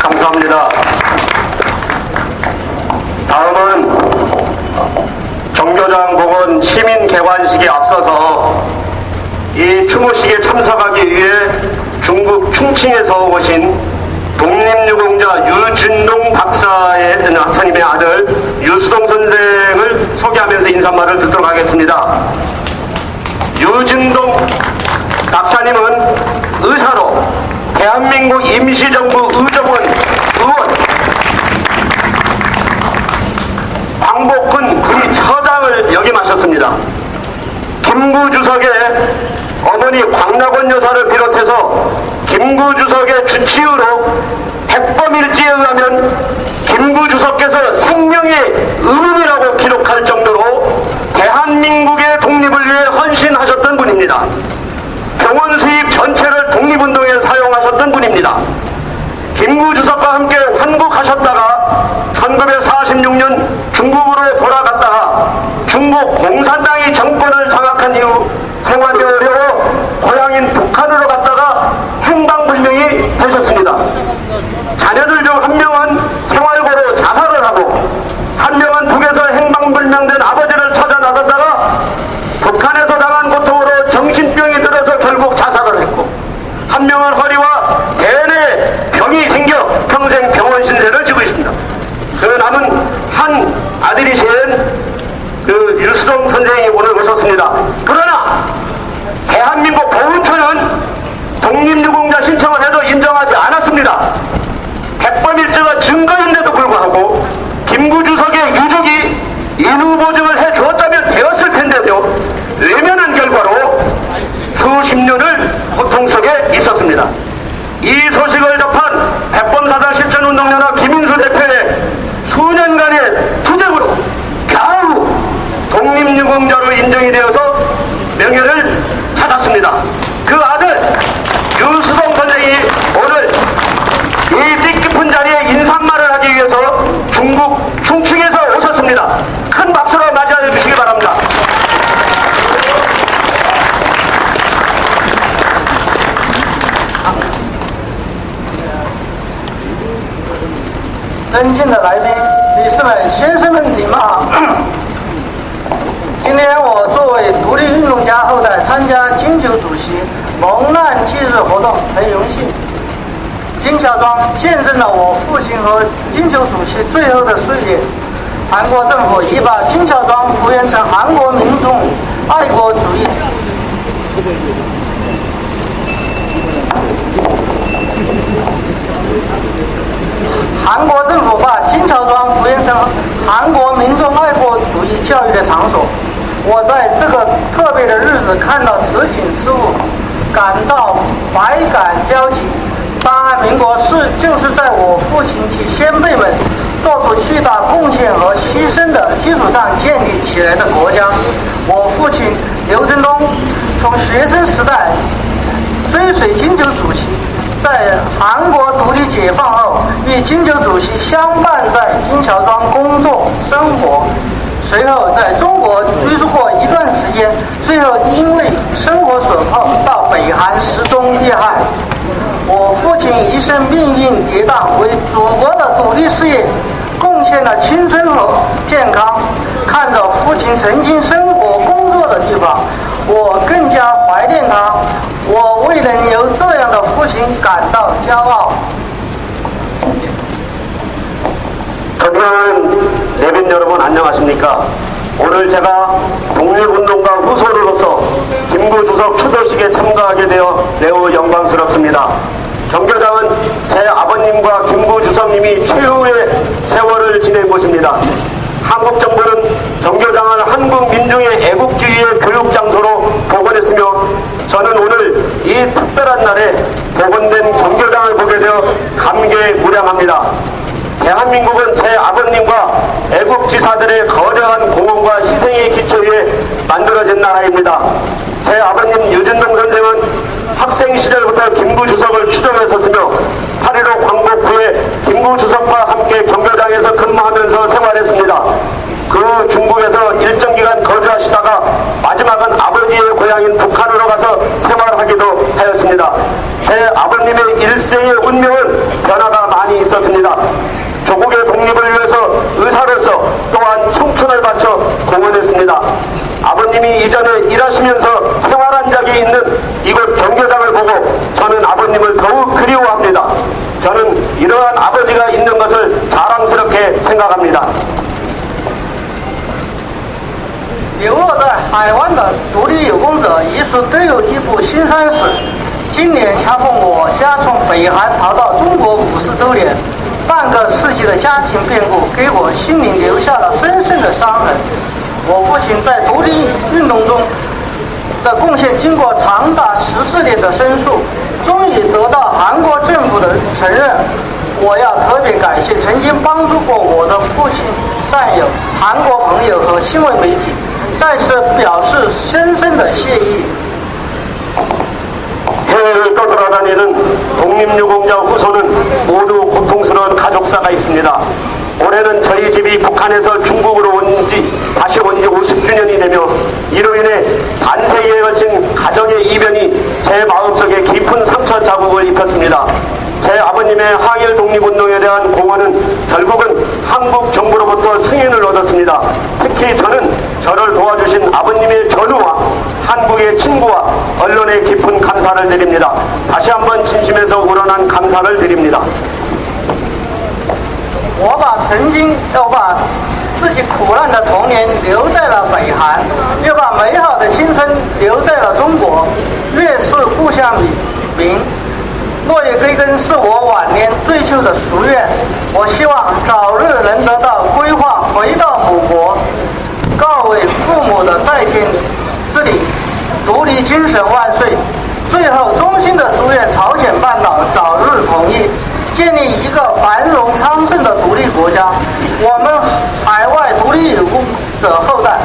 감사합니다. 다음은 경교장 공원 시민 개관식에 앞서서 이 추모식에 참석하기 위해 중국 충칭에서 오신 독립유공자 유진동 박사님의 아들 유수동 선생을 소개하면서 인사말을 듣도록 하겠습니다. 유진동 박사님은 의사로 대한민국 임시정부 의정원 의원, 광복군 군처장을 역임하셨습니다. 김구 주석의 어머니 광락원 여사를 비롯해서 김구 주석의 주치의로 백범일지에 의하면 김구 주석께서 생명의 은인이라고 기록할 정도로 대한민국의 독립을 위해 헌신하셨던 분입니다. 병원 수입 전체를 독립운동에 사용하셨던 분입니다. 김구 주석과 함께 환국하셨다가 1946년 중국으로 돌아갔다가 중국 공산당이 정권을 장악한 이후 생활이 어려워 고향인 북한으로 갔다가 행방불명이 되셨습니다. 자녀들 중 한 명은 생활고로 자살을 하고 한 명은 북에서 행방불명된 아버지를 찾아 나섰다가 북한에서 당한 고통으로 정신병이 들어서 결국 자살을 했고, 한 명은 허리와 대뇌 병이 생겨 평생 병원 신세를 지고 있습니다. 그 남은 한 아들이신 그 유수동 선생이 오늘 오셨습니다. 그러나 대한민국 보훈처는 독립유공자 신청을 해도 인정하지 않았습니다. 백범일지가 증거인데도 불구하고 김구 주석의 유족이 인후보증을 해주었다면 되었을 텐데도 외면한 결과로 수십 년을 고통 속에 있었습니다. 이 소식을 접한 백범사상 실천운동연합 김인수 대표의 수년간의 투쟁으로 겨우 독립유공자로 인정이 되어서 명예를 찾았습니다. 그 아들 유수동 선생이 오늘 이 뜻깊은 자리에 인사말을 하기 위해서 중국 충칭에서 오셨습니다. 큰 박수로 맞이해 주시기 바랍니다. 尊敬的来宾、女士们、先生们、礼貌。今天我作为独立运动家后代参加金九主席蒙难祭日活动，很荣幸。金桥庄见证了我父亲和金九主席最后的岁月。韩国政府已把金桥庄复原成韩国民众爱国主义。韩国政府把金桥庄复原成韩国民众爱国主义教育的场所。我在这个特别的日子看到此景此物，感到百感交集。大韩民国就是在我父亲及先辈们做出巨大贡献和牺牲的基础上建立起来的国家。我父亲刘振东从学生时代追随金九主席，在韩国独立解放后与金九主席相伴在金桥庄工作生活，随后在中国居住过一段时间，最后因为生活所迫到北韩失踪遇害。我父亲一生命运跌宕，为祖国的独立事业贡献了青春和健康。看着父亲曾经生活工作的地方，我更加怀念他。我为能有这样的父亲感到骄傲。 존경하는 내빈 여러분 안녕하십니까? 오늘 제가 독립운동가 후손으로서 김구 주석 추도식에 참가하게 되어 매우 영광스럽습니다. 경교장은 제 아버님과 김구 주석님이 최후의 세월을 지낸 곳입니다. 한국 정부는 경교장을 한국 민중의 애국주의의 교육 장소로 복원했으며 저는 오늘 이 특별한 날에 복원된 경교장을 보게 되어 감개무량합니다. 대한민국은 제 아버님과 애국지사들의 거대한 공헌과 희생의 기초에 만들어진 나라입니다. 제 아버님 유진동 선생은 학생 시절부터 김구 주석을 추종했었으며 8.15 광복 후에 김구 주석과 함께 경교장에서 근무하면서 생활했습니다. 그 중국에서 일정 기간 거주하시다가 마지막은 아버지의 고향인 북한으로 가서 생활하기도 하였습니다. 제 아버님의 일생의 운명은 변화가 많이 있었습니다. 조국의 독립을 위해서 의사로서 또한 청춘을 바쳐 공헌했습니다. 아버님 아버님이 이전에 일하시면서 생활한 적이 있는 이곳 경교장을 보고 저는 아버님을 더욱 그리워합니다. 저는 이러한 아버지가 있는 것을 자랑스럽게 생각합니다. 流落在海湾的独立有功者遗书都有一部新山史。今年恰逢我家从北韩逃到中国50周年，半个世纪的家庭变故给我心灵留下了深深的伤痕。我父亲在独立运动中的贡献，经过长达14年的申诉，终于得到韩国政府的承认。我要特别感谢曾经帮助过我的父亲、战友、韩国朋友和新闻媒体，再次表示深深的谢意。 해외를 떠돌아다니는 독립유공자 후손은 모두 고통스러운 가족사가 있습니다. 올해는 저희 집이 북한에서 중국으로 다시 온 지 50주년이 되며 이로 인해 반세기에 걸친 가정의 이변이 제 마음속에 깊은 상처 자국을 입혔습니다. 제 아버님의 항일 독립운동에 대한 공헌은 결국은 한국 정부로부터 승인을 얻었습니다. 특히 저는 저를 도와주신 아버님의 전우와 한국의 친구와 언론에 깊은 감사를 드립니다. 다시 한번 진심에서 우러난 감사를 드립니다. 我把自己苦难的童年留在了北韩，又把美好的青春留在了中国。越是故乡明，落叶归根是我晚年追求的夙愿。我希望早日能得到规划，回到母国，告慰父母的在天之灵，独立精神万岁。最后，衷心的祝愿朝鲜半岛早日统一，建立一个繁荣昌盛的独立国家。我们海外独立有功者后代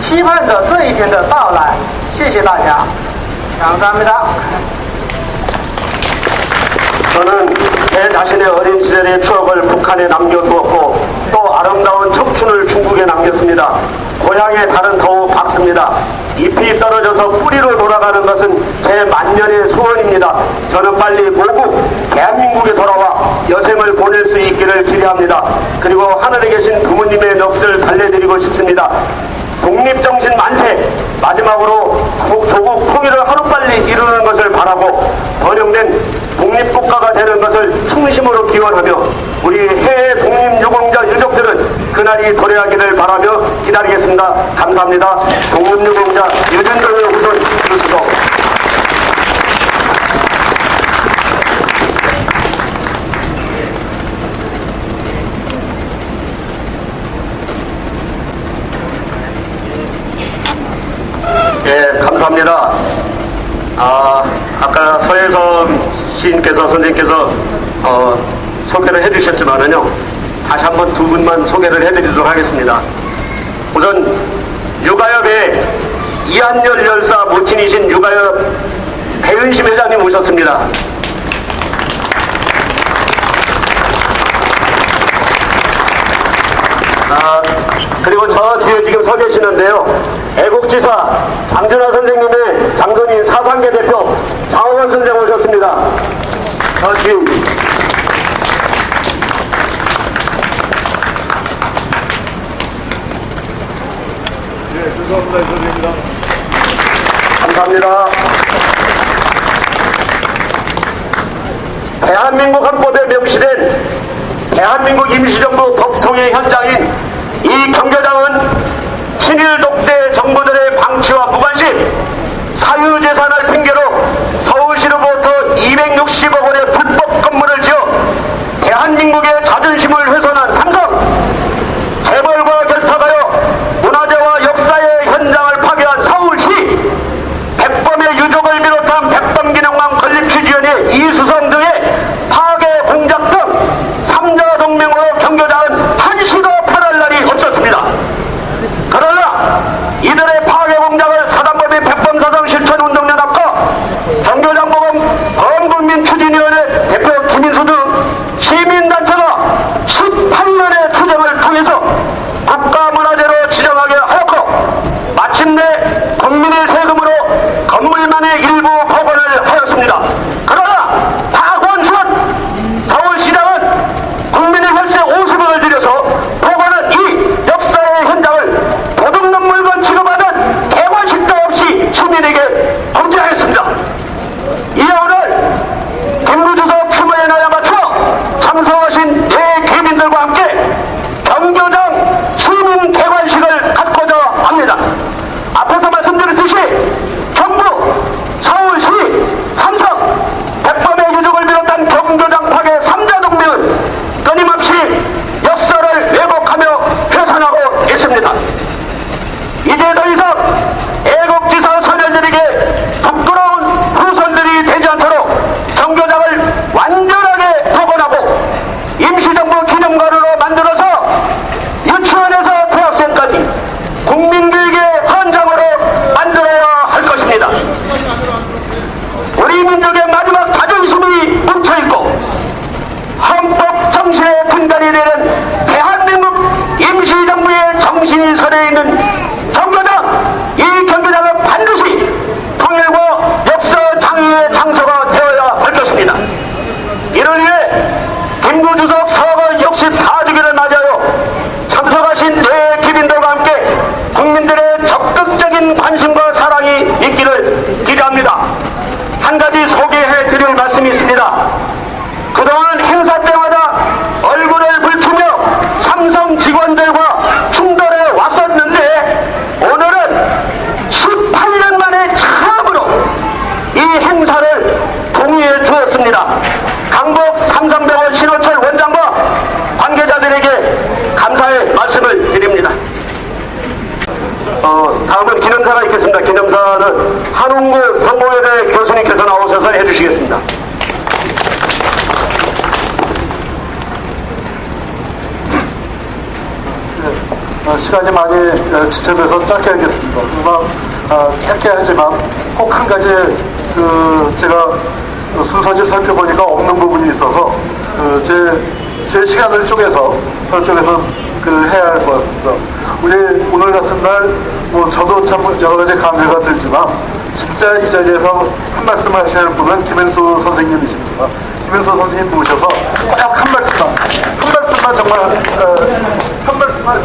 期盼着这一天的到来。谢谢大家。감사합니다. 저는 제 자신의 어린 시절의 추억을 북한에 남겨두었고 또 아름다운 청춘을 중국에 남겼습니다. 고향의 달은 더욱 밝습니다. 잎이 떨어져서 뿌리로 돌아가는 것은 제 만년의 소원입니다. 저는 빨리 모국 대한민국에 돌아와 여생을 보낼 수 있기를 기대합니다. 그리고 하늘에 계신 부모님의 넋을 달래드리고 싶습니다. 독립정신 만세! 마지막으로 조국 통일을 하루빨리 이루는 것을 바라고 번영된 독립국가가 되는 것을 충심으로 기원하며 우리 해외 독립유공자 유족들은 그날이 도래하기를 바라며 기다리겠습니다. 감사합니다. 독립유공자 유진동의 후손 유수석. 예, 감사합니다. 아까 서혜성 시인께서 선생님께서 소개를 해주셨지만은요, 다시 한번 두 분만 소개를 해드리도록 하겠습니다. 우선 유가협의 이한열 열사 모친이신 유가협 배은심 회장님 오셨습니다. 그리고 저 뒤에 지금 서 계시는데요. 애국지사 장준하 선생님의 장손인 사상계 대표 장호건 선생 오셨습니다. 저 뒤에. 네, 죄송합니다. 선생님입니다. 감사합니다. 대한민국 헌법에 명시된 대한민국 임시정부 법통의 현장인 이 경교장은 친일 독재 정부들의 방치와 무관심, 사유재산을 핑계로 서울시로부터 260억 원의 불법 건물을 지어 대한민국의 자존심을 훼손한 삼성, 재벌과 결탁하여 문화재와 역사의 현장을 파괴한 서울시, 백범의 유족을 비롯한 백범기능왕 건립취지연의 이수성 등의 파괴 공작 등 삼자 동맹으로 경교장은 한시도 편할 날이 없었습니다. 그러나 이들의 파괴 공작을 사단법인 백범사상 실천운동연합과 경교장보건 범국민 추진위원회 대표 김인수 등 시민단체가 삼성병원 신호철 원장과 관계자들에게 감사의 말씀을 드립니다. 다음은 기념사가 있겠습니다. 기념사는 한웅구 성공회대 교수님께서 나오셔서 해주시겠습니다. 시간이 많이 지체돼서 짧게 하겠습니다. 짧게 하지만 꼭 한 가지 제가 순서를 살펴보니까 없는 부분이 있어서 제 시간을 쪼개서 해야 할 것 같습니다. 우리 오늘 같은 날 저도 참 여러 가지 감회가 들지만 진짜 이 자리에서 한 말씀 하셔야 할 분은 김현수 선생님이십니다. 김현수 선생님 모셔서 꼭 한 말씀만 정말 한 말씀만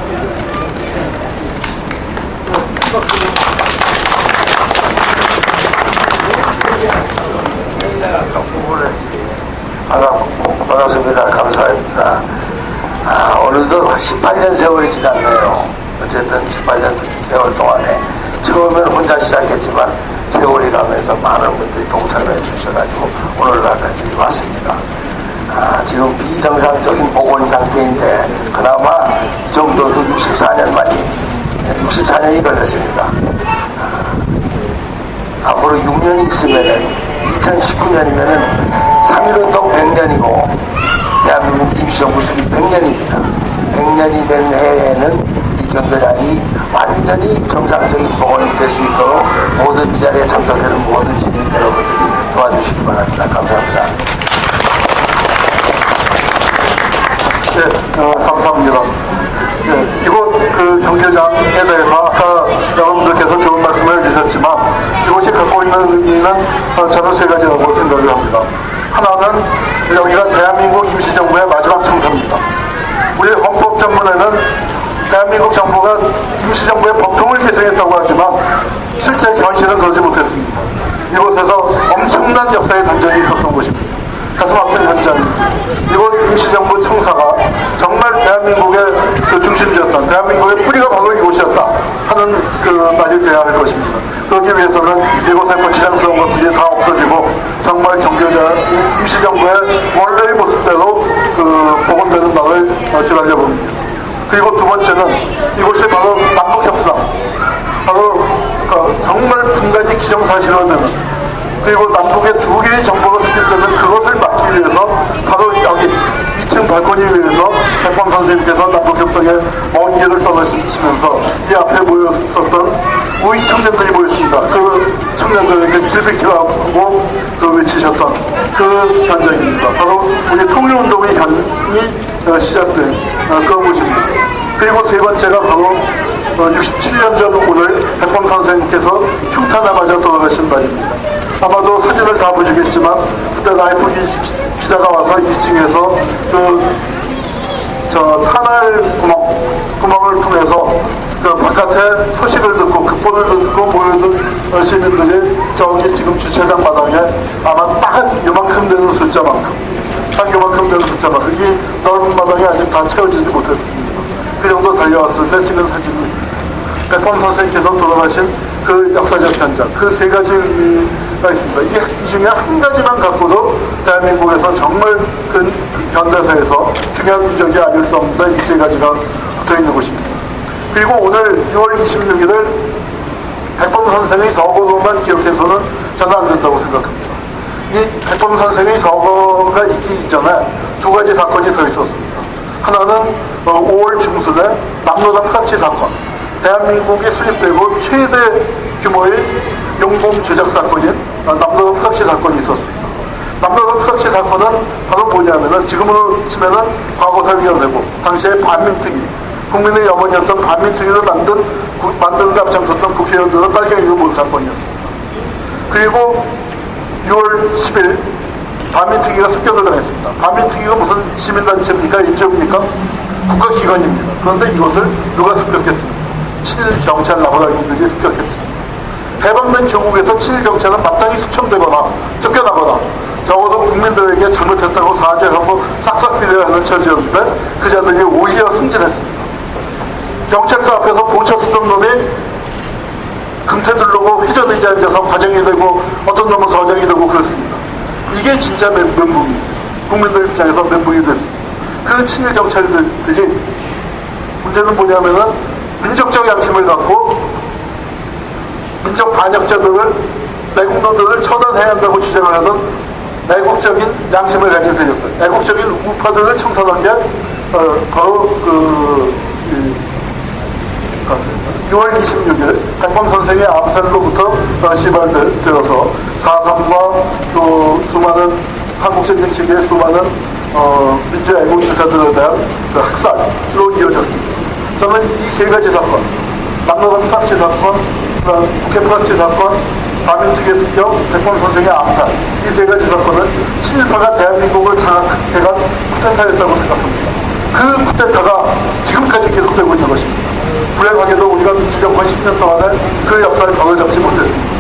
반갑습니다. 감사합니다. 오늘도 18년 세월이 지났네요. 어쨌든 18년 세월 동안에 처음에는 혼자 시작했지만 세월이 가면서 많은 분들이 동참해 주셔가지고 오늘날까지 왔습니다. 지금 비정상적인 보건 상태인데 그나마 이 정도도 64년이 걸렸습니다. 앞으로 6년이 있으면은 2019년이면은 3.1운동 100년이고 대한민국 임시정부 수립 100년입니다. 100년이 된 해에는 이 경기장이 완전히 정상적인 복원이 될 수 있도록 모든 이 자리에 참석하는 모든 시민 여러분들이 도와주시기 바랍니다. 감사합니다. 감사합니다. 이곳 경기장에 대해서 아까 여러분들께서 좋은 말씀을 해주셨지만 이곳이 갖고 있는 의미는 저는 세 가지라고 생각을 합니다. 하나는 여기가 대한민국 임시정부의 마지막 청사입니다. 우리 헌법전문에는 대한민국 정부가 임시정부의 법통을 개정했다고 하지만 실제 현실은 그러지 못했습니다. 이곳에서 엄청난 역사의 반전이 있었던 곳입니다. 가슴 아픈 현장입니다. 이곳 임시정부 청사가 정말 대한민국의 중심지였던, 대한민국의 뿌리가 바로 이곳이었다 하는 날이 되어야 할 것입니다. 그러기 위해서는 이곳의 거치장스러운 것들이 다 없어지고 정말 임시정부의 원래의 모습대로 복원되는 날을 기다려 봅니다. 그리고 두 번째는 이곳이 바로 남북협상, 바로 정말 분단이 기정사실화되는, 그리고 남북의 두 개의 정부가 수립되는 그것을 막기 위해서 바로 여기 2층 발코니 위에서 백범 선생님께서 남북협상에 먼 길을 떠나시면서 이 앞에 모였었던 우익 청년들이 모였습니다. 그 청년들에게 길비키라고 외치셨던 그 현장입니다. 바로 우리 통일운동의 현이 시작된 그곳입니다. 그리고 세 번째가 바로 67년 전 오늘 백범 선생님께서 흉탄에 맞아 돌아가신 날입니다. 아마도 사진을 다 보시겠지만 그때 라이프 기자가 와서 2층에서 터널 구멍을 통해서 바깥에 소식을 듣고 급보를 듣고 모여든 시민들이 저기 지금 주차장 마당에 아마 딱 요만큼 되는 숫자만큼, 이 넓은 마당이 아직 다 채워지지 못했습니다. 그 정도 달려왔을 때 찍은 사진이 있습니다. 백범 선생님께서 돌아가신 그 역사적 현장, 그 세 가지 의미가 있습니다. 이 중에 한 가지만 갖고도 대한민국에서 정말 큰 현대사에서 중요한 이적이 아닐 수 없는 이 세 가지가 붙어 있는 곳입니다. 그리고 오늘 6월 26일을 백범 선생의 서거로만 기억해서는 저는 안 된다고 생각합니다. 이 백범 선생의 서거가 있기 이전에 두 가지 사건이 더 있었습니다. 하나는 5월 중순에 남로당 합치 사건, 대한민국이 수립되고 최대 규모의 용bom 조작 사건인 남로당 합치 사건이 있었습니다. 남로당 합치 사건은 바로 뭐냐면은 지금으로 치면은 과거사위원회고 당시에 반민특위, 국민의 염원이었던 반민특위를 만드는 데 앞장섰던 국회의원들은 빨갱이를 본 사건이었습니다. 그리고 6월 10일 반민특위가 습격을 당했습니다. 반민특위가 무슨 시민단체입니까? 일종입니까? 국가기관입니다. 그런데 이것을 누가 습격했습니까? 친일 경찰 나부라기들이 습격했습니다. 해방된 조국에서 친일 경찰은 마땅히 수청되거나 쫓겨나거나 적어도 국민들에게 잘못했다고 사죄하고 싹싹 빌려야 하는 처지였는데 그 자들이 오히려 승진했습니다. 경찰서 앞에서 보쳐 쓰던 놈이 금태 두르고 휘저의자에 앉아서 과장이 되고 어떤 놈은 서장이 되고 그렇습니다. 이게 진짜 멘붕입니다. 국민들 입장에서 멘붕이 됐습니다. 그 친일 경찰들이 문제는 뭐냐면은 민족적 양심을 갖고 민족 반역자들을 내국노들을 처단해야 한다고 주장하던 애국적인 양심을 가진 세력들, 애국적인 우파들을 청산한 게 바로 6월 26일 백범 선생의 암살로부터 시발되어서 4.3과 또 수많은 한국전쟁 시기의 수많은 민주애국인사들에 대한 그 학살로 이어졌습니다. 저는 이 세 가지 사건, 남로당 사치 사건, 국회 사치 사건, 반민특위 특경, 백범 선생의 암살, 이 세 가지 사건은 친일파가 대한민국을 장악해간 쿠데타였다고 생각합니다. 그 쿠데타가 지금까지 계속되고 있는 것입니다. 불행하게도 우리가 민주정권 10년 동안에 그 역사를 벽을 잡지 못했습니다.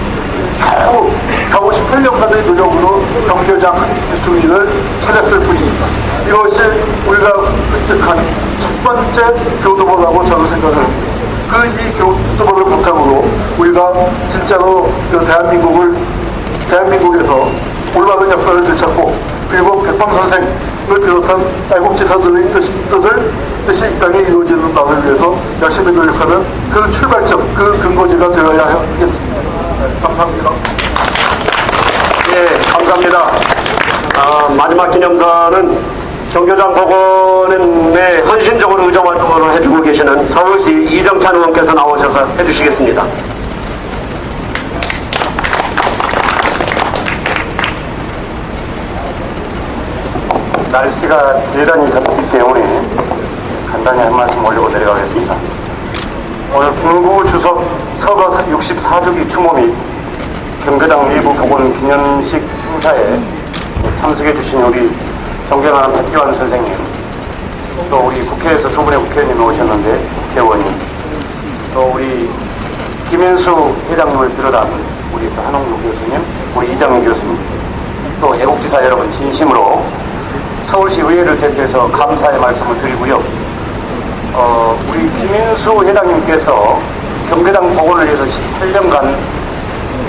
겨우 18년간의 노력으로 경제장 기수위를 찾았을 뿐입니다. 이것이 우리가 획득한 첫 번째 교두보라고 저는 생각을 합니다. 이 교두보를 바탕으로 우리가 진짜로 그 대한민국에서 올바른 역사를 되찾고, 그리고 백범 선생을 비롯한 애국지사들의 뜻이 이 땅에 이루어지는 날을 위해서 열심히 노력하는 그 출발점, 그 근거지가 되어야 하겠습니다. 감사합니다. 네, 감사합니다. 마지막 기념사는 경교장 복원에 헌신적으로 의정활동을 해주고 계시는 서울시 이정찬 의원께서 나오셔서 해주시겠습니다. 날씨가 대단히 덥기 때문에 간단히 한 말씀 올리고 내려가겠습니다. 오늘 김구 주석 서거 64주기 추모 및 경교장 내부 복원 기념식 행사에 참석해 주신 우리 존경하는 박기환 선생님, 또 우리 국회에서 두 분의 국회의원님이 오셨는데 국회의원님, 또 우리 김현수 회장님을 비롯한 우리 한홍구 교수님, 우리 이장훈 교수님, 또 애국지사 여러분 진심으로 서울시 의회를 대표해서 감사의 말씀을 드리고요. 우리 김인수 회장님께서 경교장 복원을 위해서 18년간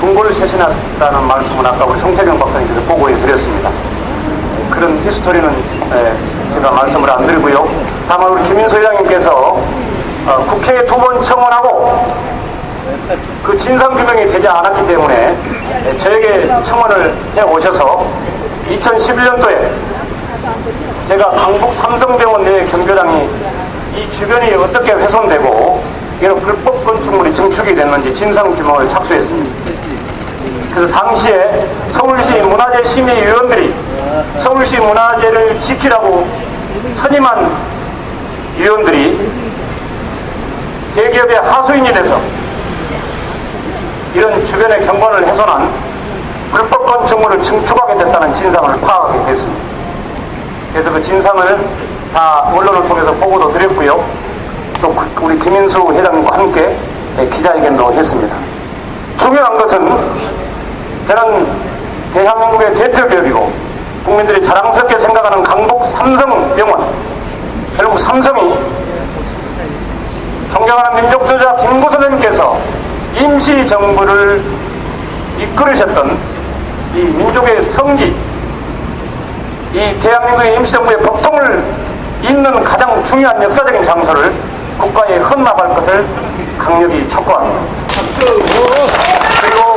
공고를 세신했다는 말씀은 아까 우리 송태경 박사님께서 보고해 드렸습니다. 그런 히스토리는 제가 말씀을 안 드리고요. 다만 우리 김인수 회장님께서 국회에 2번 청원하고 그 진상규명이 되지 않았기 때문에 저에게 청원을 해 오셔서 2011년도에 제가 강북 삼성병원 내 경교장이 이 주변이 어떻게 훼손되고 이런 불법 건축물이 증축이 됐는지 진상규명을 착수했습니다. 그래서 당시에 서울시 문화재 심의위원들이 서울시 문화재를 지키라고 선임한 위원들이 대기업의 하수인이 돼서 이런 주변의 경관을 훼손한 불법 건축물을 증축하게 됐다는 진상을 파악하게 됐습니다. 그래서 그 진상을 다 언론을 통해서 보고도 드렸고요. 또 우리 김인수 회장님과 함께 기자회견도 했습니다. 중요한 것은 저는 대한민국의 대표 기업이고 국민들이 자랑스럽게 생각하는 강북 삼성병원, 결국 삼성이 존경하는 민족주자 김구 선생님께서 임시정부를 이끌으셨던 이 민족의 성지, 이 대한민국의 임시정부의 법통을 잇는 가장 중요한 역사적인 장소를 국가에 헌납할 것을 강력히 촉구합니다. 그리고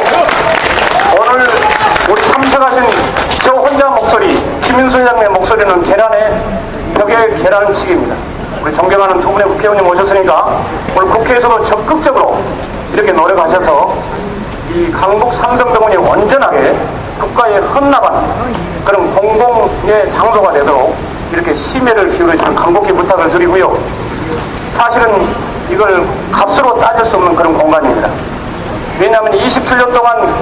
오늘 우리 참석하신 저 혼자 목소리, 김인수 회장님의 목소리는 계란의 벽의 계란치기입니다. 우리 존경하는 두 분의 국회의원님 오셨으니까 오늘 국회에서도 적극적으로 이렇게 노력하셔서 이 강북 삼성병원이 온전하게 국가에 헌납한 그런 공공의 장소가 되도록 이렇게 심혈을 기울여주는 간곡히 부탁을 드리고요. 사실은 이걸 값으로 따질 수 없는 그런 공간입니다. 왜냐하면 27년 동안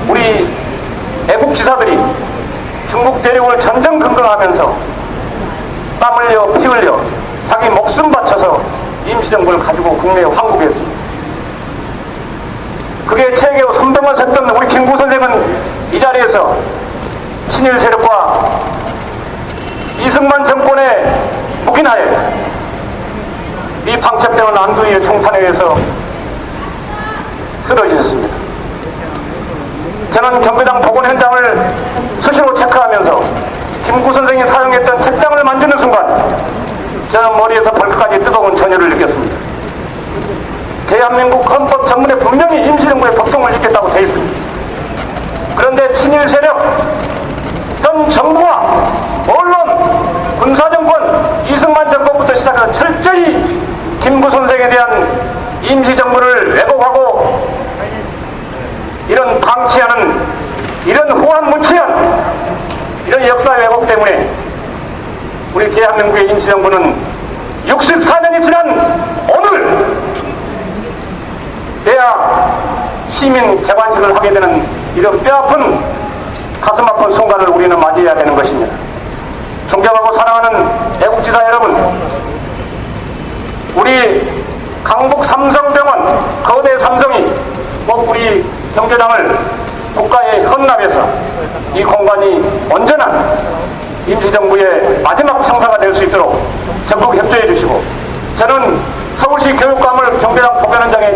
우리 애국지사들이 중국 대륙을 전전긍긍하면서 땀 흘려 피 흘려 자기 목숨 바쳐서 임시정부를 가지고 국내에 환국했습니다. 그게 체계로 선병을 섰던 우리 김구 선생은 이 자리에서 친일 세력과 이승만 정권의 묵인하에 미방첩되는 안두희의 총탄에 의해서 쓰러지셨습니다. 저는 경교장 복원 현장을 수시로 체크하면서 김구 선생이 사용했던 책장을 만지는 순간 저는 머리에서 발끝까지 뜨거운 전율을 느꼈습니다. 대한민국 헌법 전문에 분명히 임시정부의 법통을 잇겠다고 돼 있습니다. 그런데 친일 세력, 현 정부와 언론, 군사정권, 이승만 정권부터 시작해서 철저히 김구 선생에 대한 임시정부를 왜곡하고 이런 방치하는 이런 후한무치한 이런 역사 왜곡 때문에 우리 대한민국의 임시정부는 64년이 지난 오늘 대야 시민 개관식을 하게 되는 이런 뼈아픈 가슴 아픈 순간을 우리는 맞이해야 되는 것입니다. 존경하고 사랑하는 애국지사 여러분, 우리 강북 삼성병원 거대 삼성이 우리 경제당을 국가에 헌납해서 이 공간이 온전한 임시정부의 마지막 청사가 될 수 있도록 적극 협조해 주시고, 저는 서울시 교육감을 경제당 복변원장에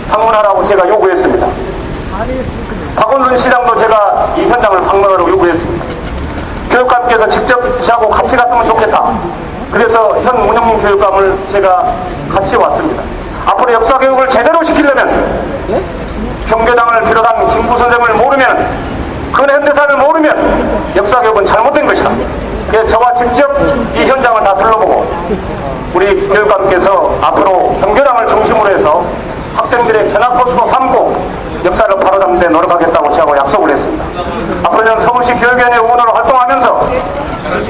방문하라고 제가 요구했습니다. 박원순 시장도 제가 이 현장을 방문하라고 요구했습니다. 교육감께서 직접 저하고 같이 갔으면 좋겠다. 그래서 현 문영민 교육감을 제가 같이 왔습니다. 앞으로 역사교육을 제대로 시키려면 경제당을 비롯한 김구 선생을 모르면, 근현대사를 모르면 역사교육은 잘못된 것이다. 그래서 저와 직접 이 현장을 다 둘러보고 우리 교육감께서 앞으로 경제당을 중심으로 해서 학생들의 전학코스로 삼고 역사를 바로잡는 데 노력하겠다고 저하고 약속을 했습니다. 앞으로 저는 서울시 교육위원회 의원으로 활동하면서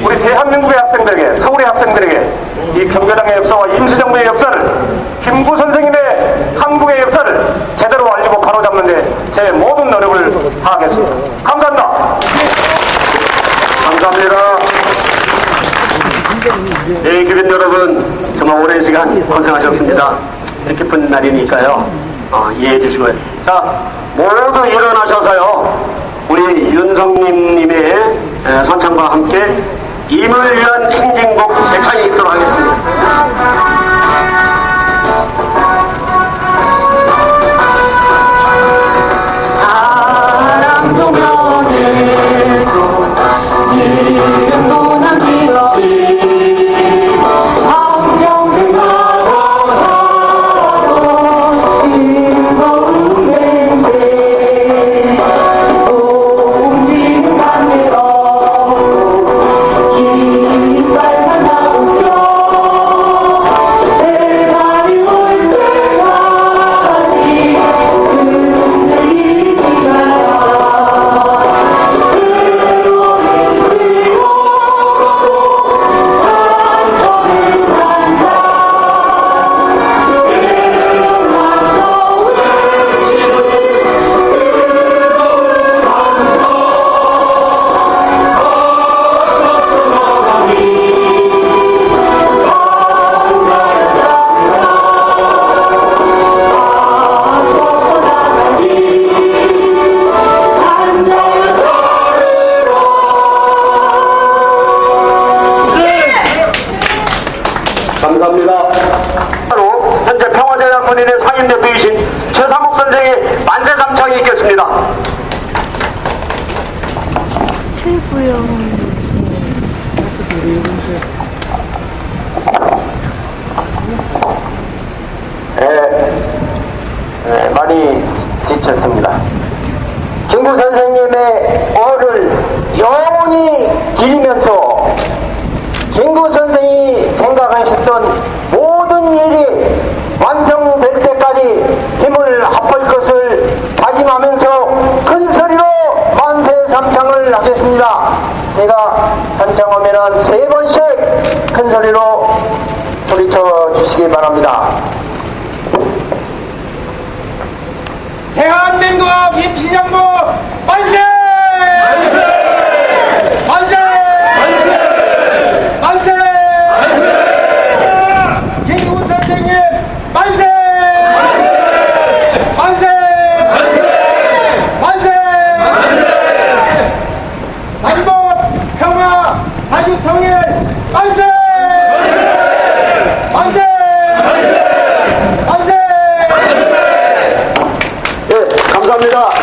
우리 대한민국의 학생들에게, 서울의 학생들에게 이 경제당의 역사와 임시정부의 역사를, 김구 선생님의 한국의 역사를 제대로 알리고 바로잡는 데 제 모든 노력을 다하겠습니다. 감사합니다. 감사합니다. 네, 기빈 여러분, 정말 오랜 시간 고생하셨습니다. 뜻깊은 날이니까요, 이해해 주시고요. 자, 모두 일어나셔서요, 우리 윤성님의 선창과 함께 임을 위한 행진곡 세창이 있도록 하겠습니다. 사랑도 면해도 이름도 남김없이 한평생 가고 살아도 즐거운 맹세 움직이는 반대로 긴 빨간 나무뼈 새날이 올 때까지 흔들리지 감사합니다. 현재 평화제약문인의 상임대표이신 최상욱 선생의 만세 감창이 있겠습니다. 최고요. 많이 지쳤습니다. 김구 선생님의 어를 영원히 기리면서 김구 선생이 생각하셨던 모든 일이 완성될 때까지 힘을 합할 것을 다짐하면서 큰 소리로 만세 삼창을 하겠습니다. 제가 삼창하면 3번씩 큰 소리로 소리쳐 주시기 바랍니다. 대한민국 임시정부 만세! 만세! 만세! 만세! 만세! 김구 선생님 만세! 만세! 만세! 만세! 반복 평화 자주통일 만세! 만세! 만세! 네, 감사합니다.